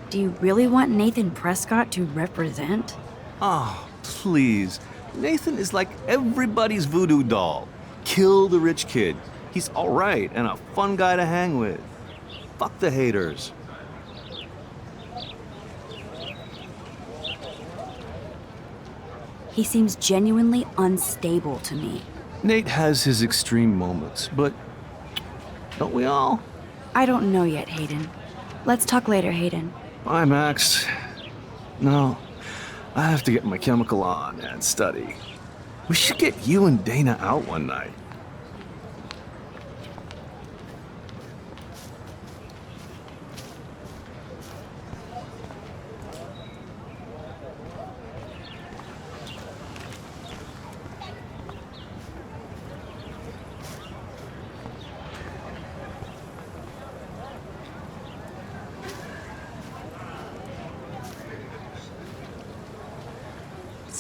Do you really want Nathan Prescott to represent? Oh, please. Nathan is like everybody's voodoo doll. Kill the rich kid. He's all right and a fun guy to hang with. Fuck the haters. He seems genuinely unstable to me. Nate has his extreme moments, but don't we all? I don't know yet, Hayden. Let's talk later, Hayden. Bye, Max. No, I have to get my chemical on and study. We should get you and Dana out one night.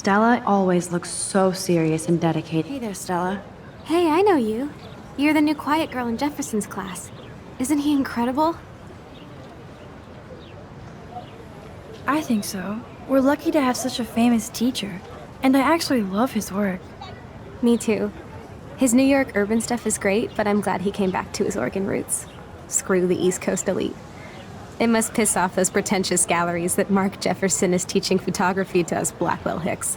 Stella always looks so serious and dedicated. Hey there, Stella. Hey, I know you. You're the new quiet girl in Jefferson's class. Isn't he incredible? I think so. We're lucky to have such a famous teacher. And I actually love his work. Me too. His New York urban stuff is great, but I'm glad he came back to his Oregon roots. Screw the East Coast elite. It must piss off those pretentious galleries that Mark Jefferson is teaching photography to us Blackwell hicks.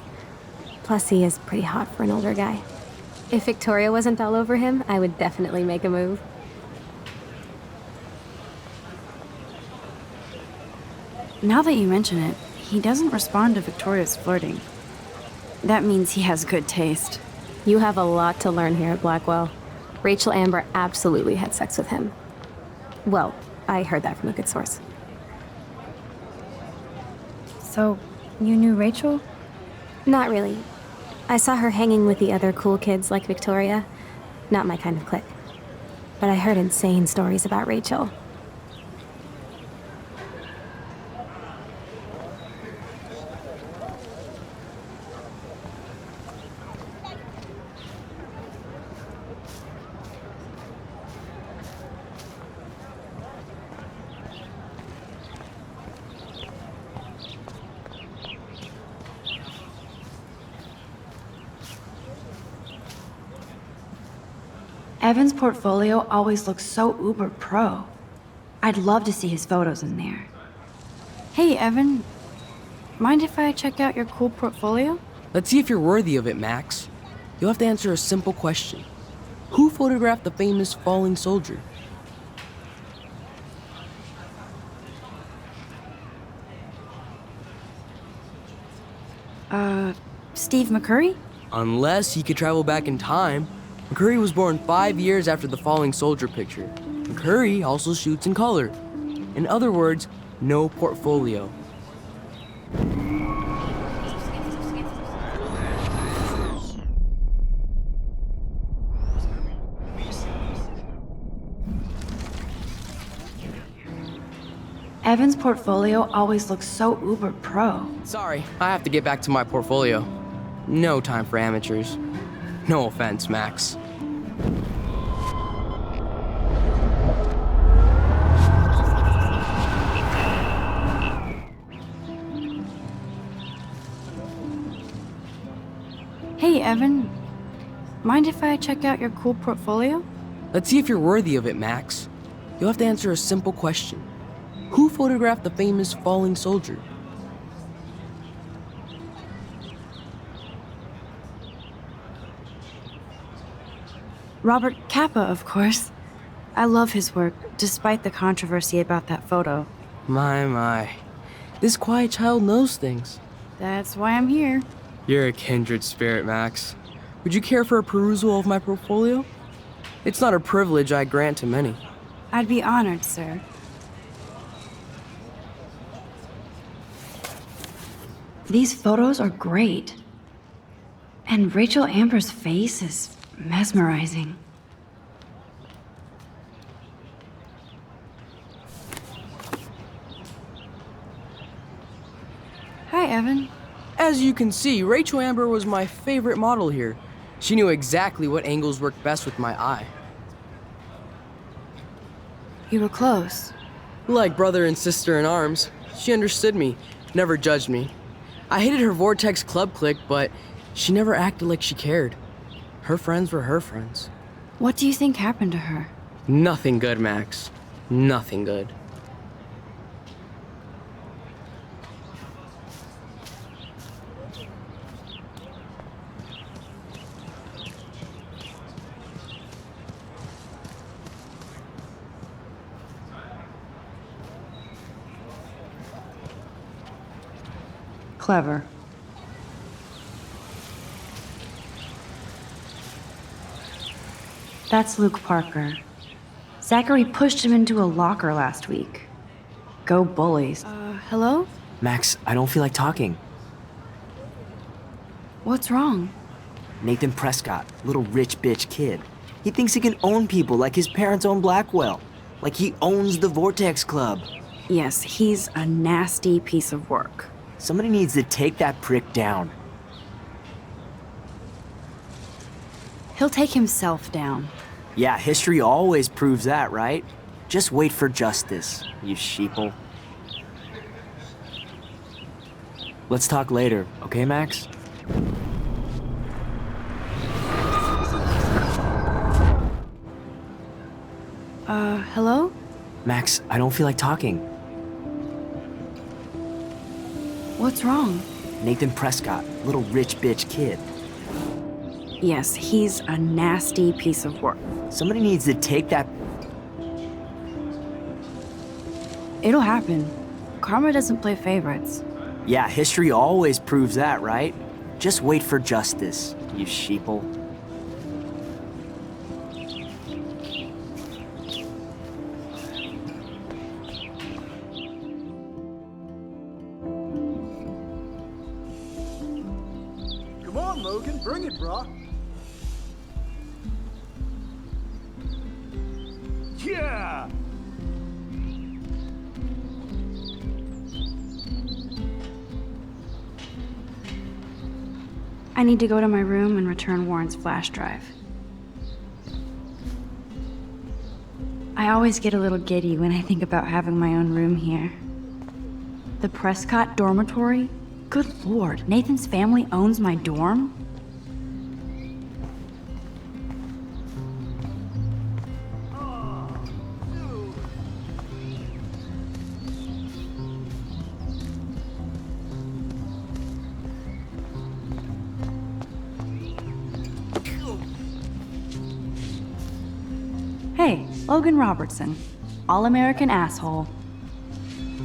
Plus, he is pretty hot for an older guy. If Victoria wasn't all over him, I would definitely make a move. Now that you mention it, he doesn't respond to Victoria's flirting. That means he has good taste. You have a lot to learn here at Blackwell. Rachel Amber absolutely had sex with him. Well, I heard that from a good source. So, you knew Rachel? Not really. I saw her hanging with the other cool kids like Victoria. Not my kind of clique. But I heard insane stories about Rachel. Evan's portfolio always looks so uber pro. I'd love to see his photos in there. Hey, Evan. Mind if I check out your cool portfolio? Let's see if you're worthy of it, Max. You'll have to answer a simple question. Who photographed the famous falling soldier? Steve McCurry? Unless he could travel back in time. McCurry was born 5 years after the falling soldier picture. McCurry also shoots in color. In other words, no portfolio. Evan's portfolio always looks so uber pro. Sorry, I have to get back to my portfolio. No time for amateurs. No offense, Max. Hey, Evan. Mind if I check out your cool portfolio? Let's see if you're worthy of it, Max. You'll have to answer a simple question. Who photographed the famous falling soldier? Robert Capa, of course. I love his work, despite the controversy about that photo. My. This quiet child knows things. That's why I'm here. You're a kindred spirit, Max. Would you care for a perusal of my portfolio? It's not a privilege I grant to many. I'd be honored, sir. These photos are great. And Rachel Amber's face is mesmerizing. Hi, Evan. As you can see, Rachel Amber was my favorite model here. She knew exactly what angles worked best with my eye. You were close. Like brother and sister in arms, she understood me, never judged me. I hated her Vortex Club clique, but she never acted like she cared. Her friends were her friends. What do you think happened to her? Nothing good, Max. Nothing good. Clever. That's Luke Parker. Zachary pushed him into a locker last week. Go bullies. Hello? Max, I don't feel like talking. What's wrong? Nathan Prescott, little rich bitch kid. He thinks he can own people like his parents own Blackwell. Like he owns the Vortex Club. Yes, he's a nasty piece of work. Somebody needs to take that prick down. He'll take himself down. Yeah, history always proves that, right? Just wait for justice, you sheeple. Let's talk later, okay, Max? Hello? Max, I don't feel like talking. What's wrong? Nathan Prescott, little rich bitch kid. Yes, he's a nasty piece of work. Somebody needs to take that... It'll happen. Karma doesn't play favorites. Yeah, history always proves that, right? Just wait for justice, you sheeple. Come on, Logan, bring it, brah. Yeah! I need to go to my room and return Warren's flash drive. I always get a little giddy when I think about having my own room here. The Prescott dormitory? Good lord, Nathan's family owns my dorm? Hey, Logan Robertson. All-American asshole.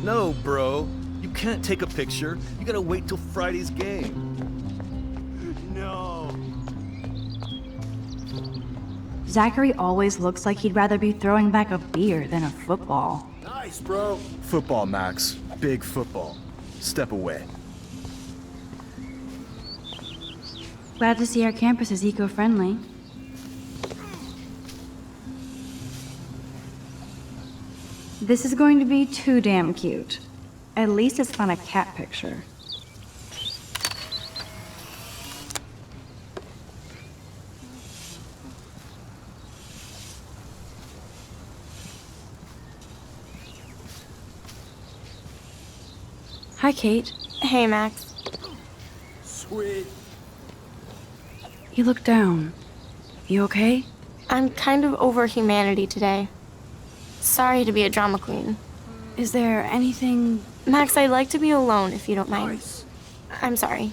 No, bro. You can't take a picture. You gotta wait till Friday's game. No. Zachary always looks like he'd rather be throwing back a beer than a football. Nice, bro. Football, Max. Big football. Step away. Glad to see our campus is eco-friendly. This is going to be too damn cute. At least it's not a cat picture. Hi, Kate. Hey, Max. Sweet. You look down. You okay? I'm kind of over humanity today. Sorry to be a drama queen. Is there anything... Max, I'd like to be alone if you don't mind. Nice. I'm sorry.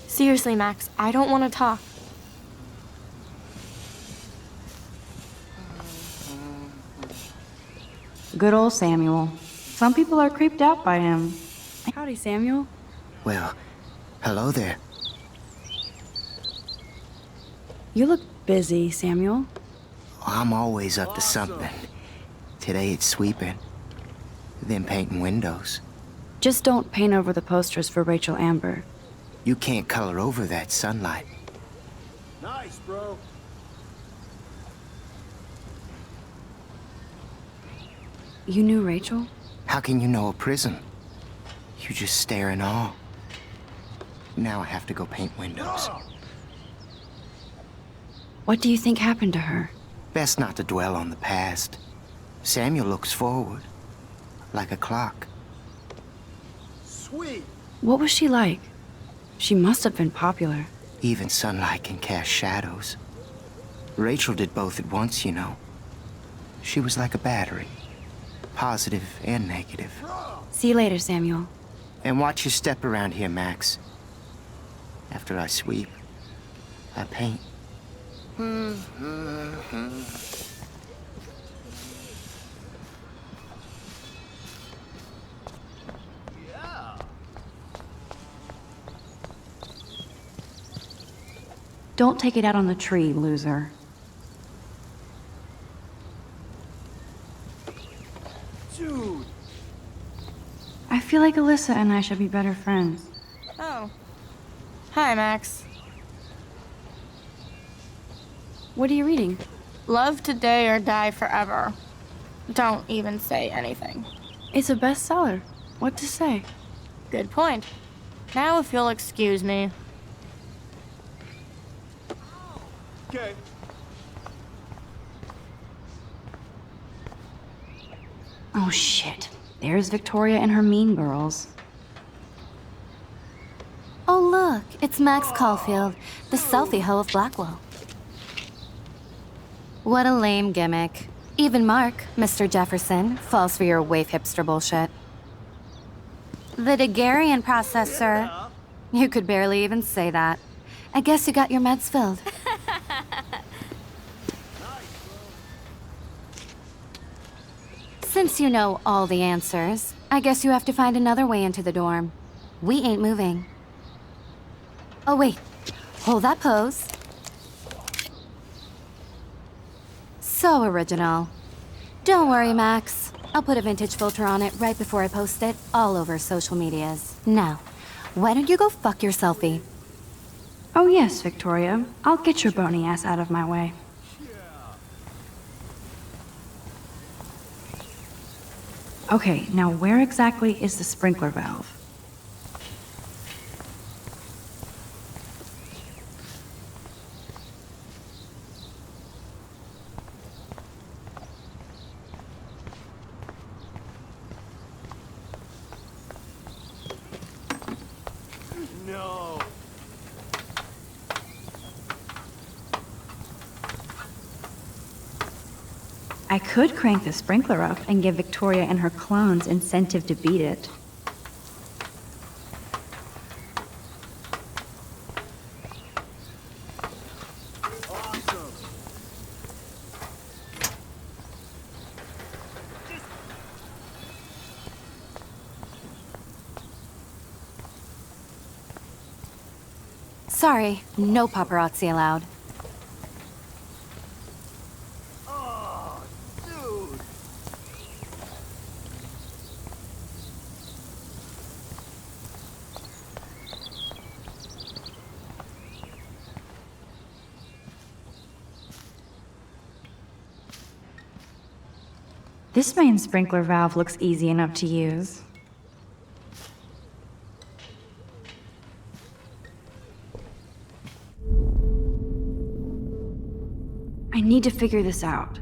Seriously, Max, I don't want to talk. Good old Samuel. Some people are creeped out by him. Howdy, Samuel. Well, hello there. You look busy, Samuel. I'm always up to something. Today it's sweeping, then painting windows. Just don't paint over the posters for Rachel Amber. You can't color over that sunlight. Nice, bro. You knew Rachel? How can you know a prism? You just stare in awe. Now I have to go paint windows. What do you think happened to her? Best not to dwell on the past. Samuel looks forward, like a clock. Sweet. What was she like? She must have been popular. Even sunlight can cast shadows. Rachel did both at once, you know. She was like a battery, positive and negative. See you later, Samuel. And watch your step around here, Max. After I sweep, I paint. Don't take it out on the tree, loser. Dude. I feel like Alyssa and I should be better friends. Oh. Hi, Max. What are you reading? Love today or die forever. Don't even say anything. It's a bestseller. What to say? Good point. Now if you'll excuse me. Okay. Oh shit. There's Victoria and her mean girls. Oh, look, it's Max Caulfield, the selfie hoe of Blackwell. What a lame gimmick. Even Mark, Mr. Jefferson, falls for your waif hipster bullshit. The Daguerrean process, sir. You could barely even say that. I guess you got your meds filled. Since you know all the answers, I guess you have to find another way into the dorm. We ain't moving. Oh, wait. Hold that pose. So original. Don't worry, Max. I'll put a vintage filter on it right before I post it all over social medias. Now, why don't you go fuck your selfie? Oh yes, Victoria. I'll get your bony ass out of my way. Okay, now where exactly is the sprinkler valve? No. I could crank the sprinkler up and give Victoria and her clones incentive to beat it. Sorry, no paparazzi allowed. This main sprinkler valve looks easy enough to use. I need to figure this out.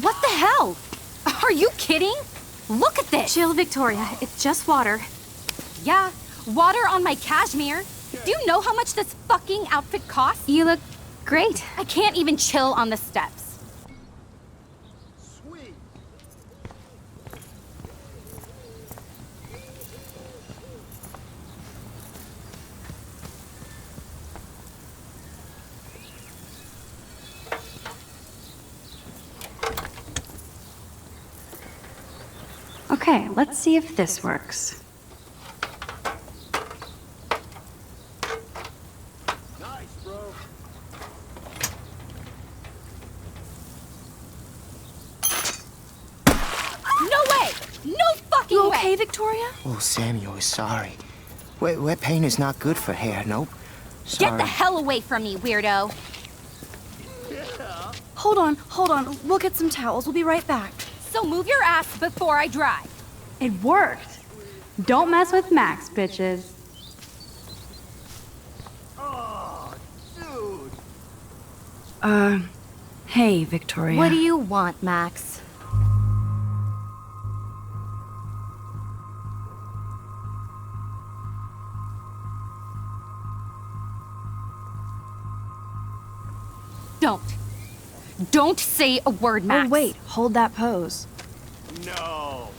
What the hell? Are you kidding? Look at this! Chill, Victoria. It's just water. Yeah, water on my cashmere. Do you know how much this fucking outfit costs? You look great. I can't even chill on the steps. Okay, let's see if this works. Nice, bro. No way! No fucking You way! okay, Victoria? Oh, Samuel is sorry. Wet paint is not good for hair, nope. Sorry. Get the hell away from me, weirdo! Hold on. We'll get some towels. We'll be right back. So move your ass before I dry. It worked. Don't mess with Max, bitches. Oh, dude. Hey, Victoria. What do you want, Max? Don't say a word, Max. Oh, wait. Hold that pose. No.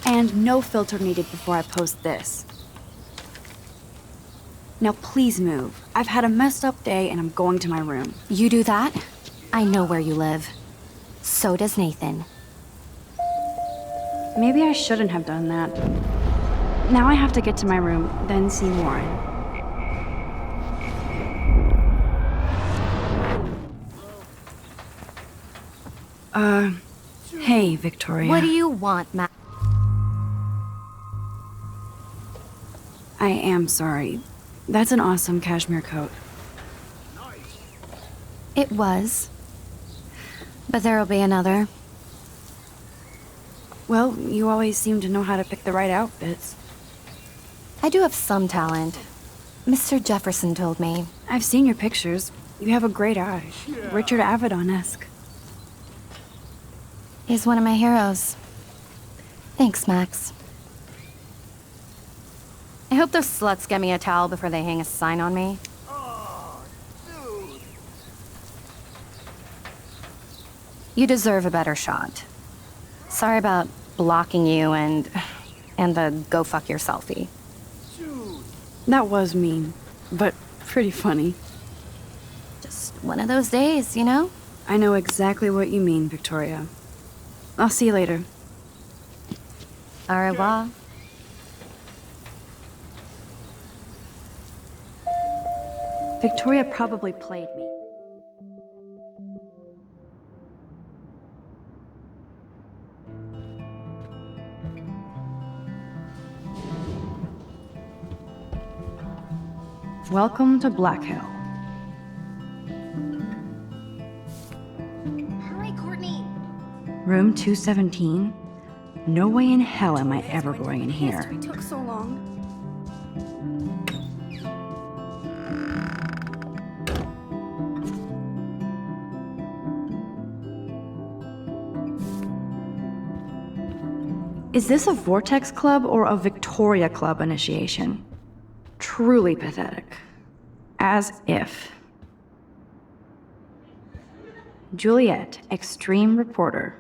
And no filter needed before I post this. Now please move. I've had a messed up day and I'm going to my room. You do that? I know where you live. So does Nathan. Maybe I shouldn't have done that. Now I have to get to my room, then see Warren. Hey, Victoria. What do you want, Max? I am sorry. That's an awesome cashmere coat. It was. But there'll be another. Well, you always seem to know how to pick the right outfits. I do have some talent. Mr. Jefferson told me. I've seen your pictures. You have a great eye. Richard Avedon-esque. He's one of my heroes. Thanks, Max. I hope those sluts get me a towel before they hang a sign on me. Oh, dude. You deserve a better shot. Sorry about blocking you and the go fuck your selfie. Dude. That was mean, but pretty funny. Just one of those days, you know? I know exactly what you mean, Victoria. I'll see you later. Au revoir. Victoria probably played me. Welcome to Black Hill. Hurry, Courtney. Room 217? No way in hell am I ever going in here. History took so long. Is this a Vortex Club or a Victoria Club initiation? Truly pathetic. As if. Juliet, extreme reporter.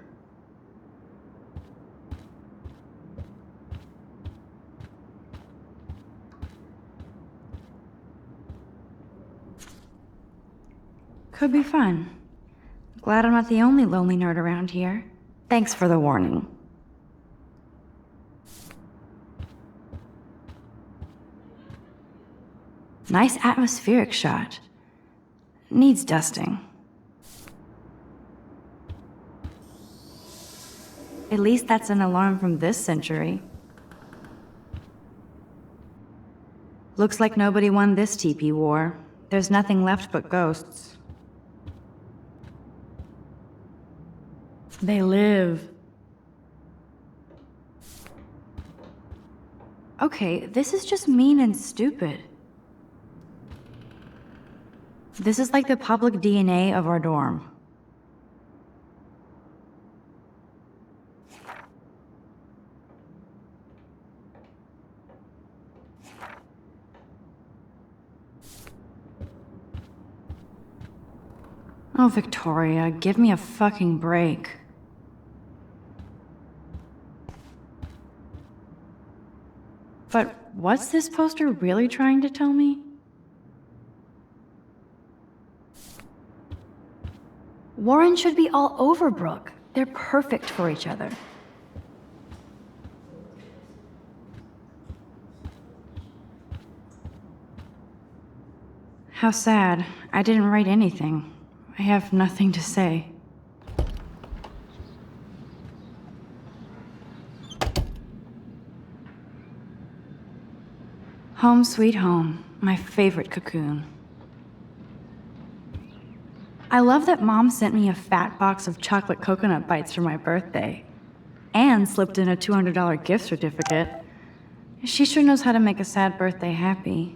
Could be fun. Glad I'm not the only lonely nerd around here. Thanks for the warning. Nice atmospheric shot. Needs dusting. At least that's an alarm from this century. Looks like nobody won this TP war. There's nothing left but ghosts. They live. Okay, this is just mean and stupid. This is like the public DNA of our dorm. Oh, Victoria, give me a fucking break. But what's this poster really trying to tell me? Warren should be all over Brooke. They're perfect for each other. How sad. I didn't write anything. I have nothing to say. Home sweet home, my favorite cocoon. I love that Mom sent me a fat box of chocolate coconut bites for my birthday, and slipped in a $200 gift certificate. She sure knows how to make a sad birthday happy.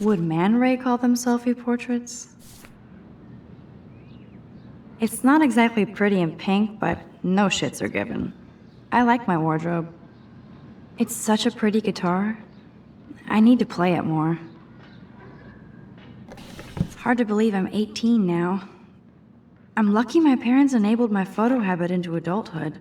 Would Man Ray call them selfie portraits? It's not exactly pretty and pink, but no shits are given. I like my wardrobe. It's such a pretty guitar. I need to play it more. Hard to believe I'm 18 now. I'm lucky my parents enabled my photo habit into adulthood.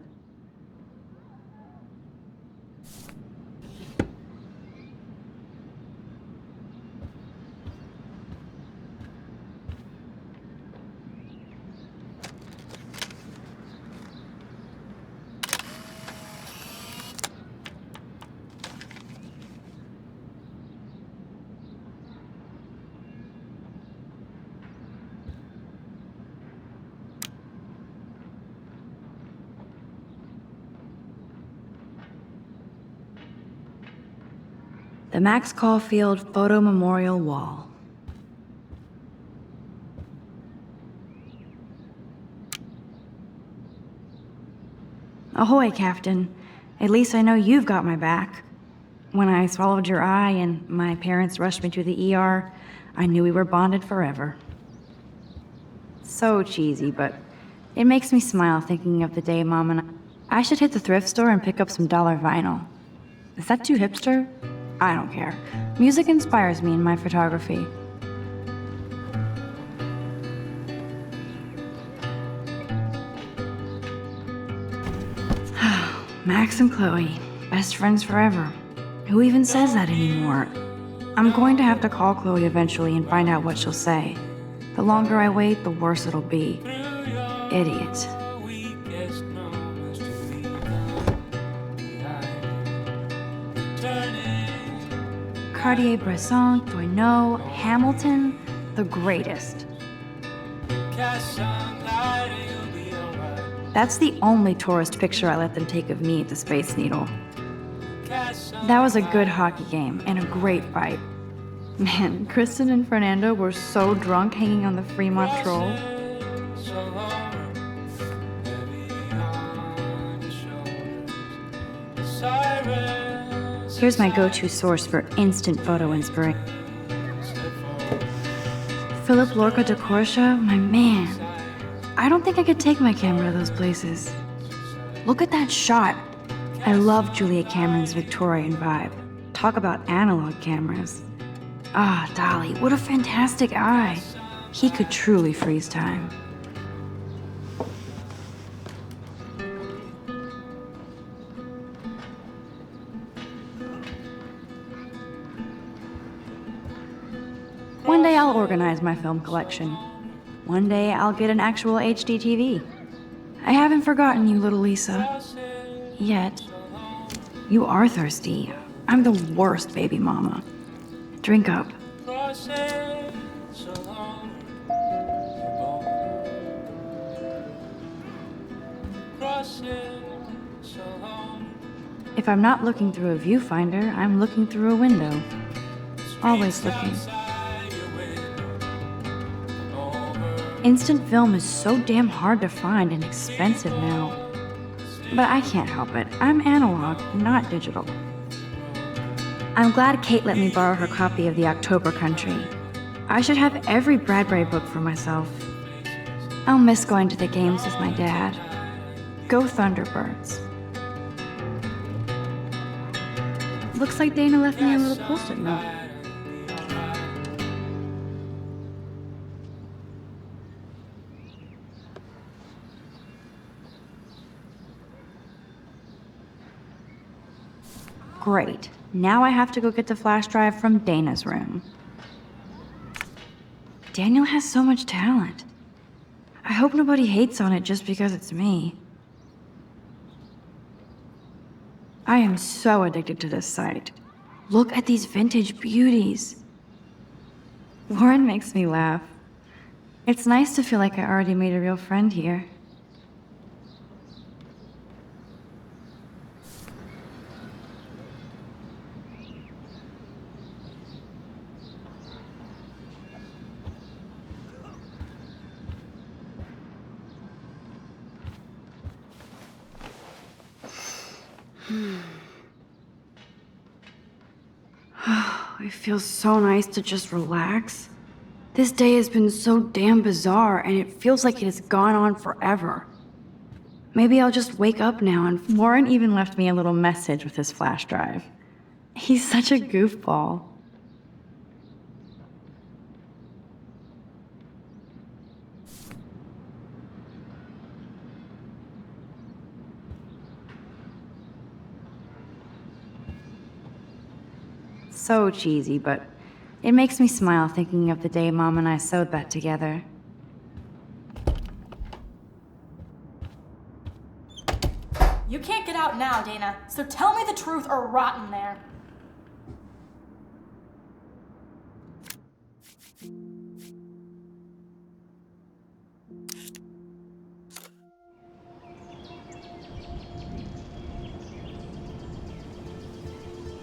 The Max Caulfield Photo Memorial Wall. Ahoy, Captain. At least I know you've got my back. When I swallowed your eye and my parents rushed me to the ER, I knew we were bonded forever. So cheesy, but it makes me smile thinking of the day Mom and I should hit the thrift store and pick up some dollar vinyl. Is that too hipster? I don't care. Music inspires me in my photography. Max and Chloe, best friends forever. Who even says that anymore? I'm going to have to call Chloe eventually and find out what she'll say. The longer I wait, the worse it'll be. Idiot. Cartier-Bresson, Tourneau, Hamilton, the greatest. That's the only tourist picture I let them take of me at the Space Needle. That was a good hockey game and a great fight. Man, Kristen and Fernando were so drunk hanging on the Fremont Troll. Here's my go-to source for instant photo inspiration. Philip Lorca de Corsia, my man. I don't think I could take my camera to those places. Look at that shot. I love Julia Cameron's Victorian vibe. Talk about analog cameras. Ah, Dolly, what a fantastic eye. He could truly freeze time. organize my film collection. One day I'll get an actual HD TV. I haven't forgotten you, little Lisa. Yet. You are thirsty. I'm the worst baby mama. Drink up. If I'm not looking through a viewfinder, I'm looking through a window. Always looking. Instant film is so damn hard to find and expensive now. But I can't help it. I'm analog, not digital. I'm glad Kate let me borrow her copy of The October Country. I should have every Bradbury book for myself. I'll miss going to the games with my dad. Go Thunderbirds. Looks like Dana left me a little post-it note. Great. Now I have to go get the flash drive from Dana's room. Daniel has so much talent. I hope nobody hates on it just because it's me. I am so addicted to this site. Look at these vintage beauties. Warren makes me laugh. It's nice to feel like I already made a real friend here. It feels so nice to just relax. This day has been so damn bizarre, and it feels like it has gone on forever. Maybe I'll just wake up now, and Warren even left me a little message with his flash drive. He's such a goofball. So cheesy, but it makes me smile thinking of the day Mom and I sewed that together. You can't get out now, Dana, so tell me the truth or rot in there.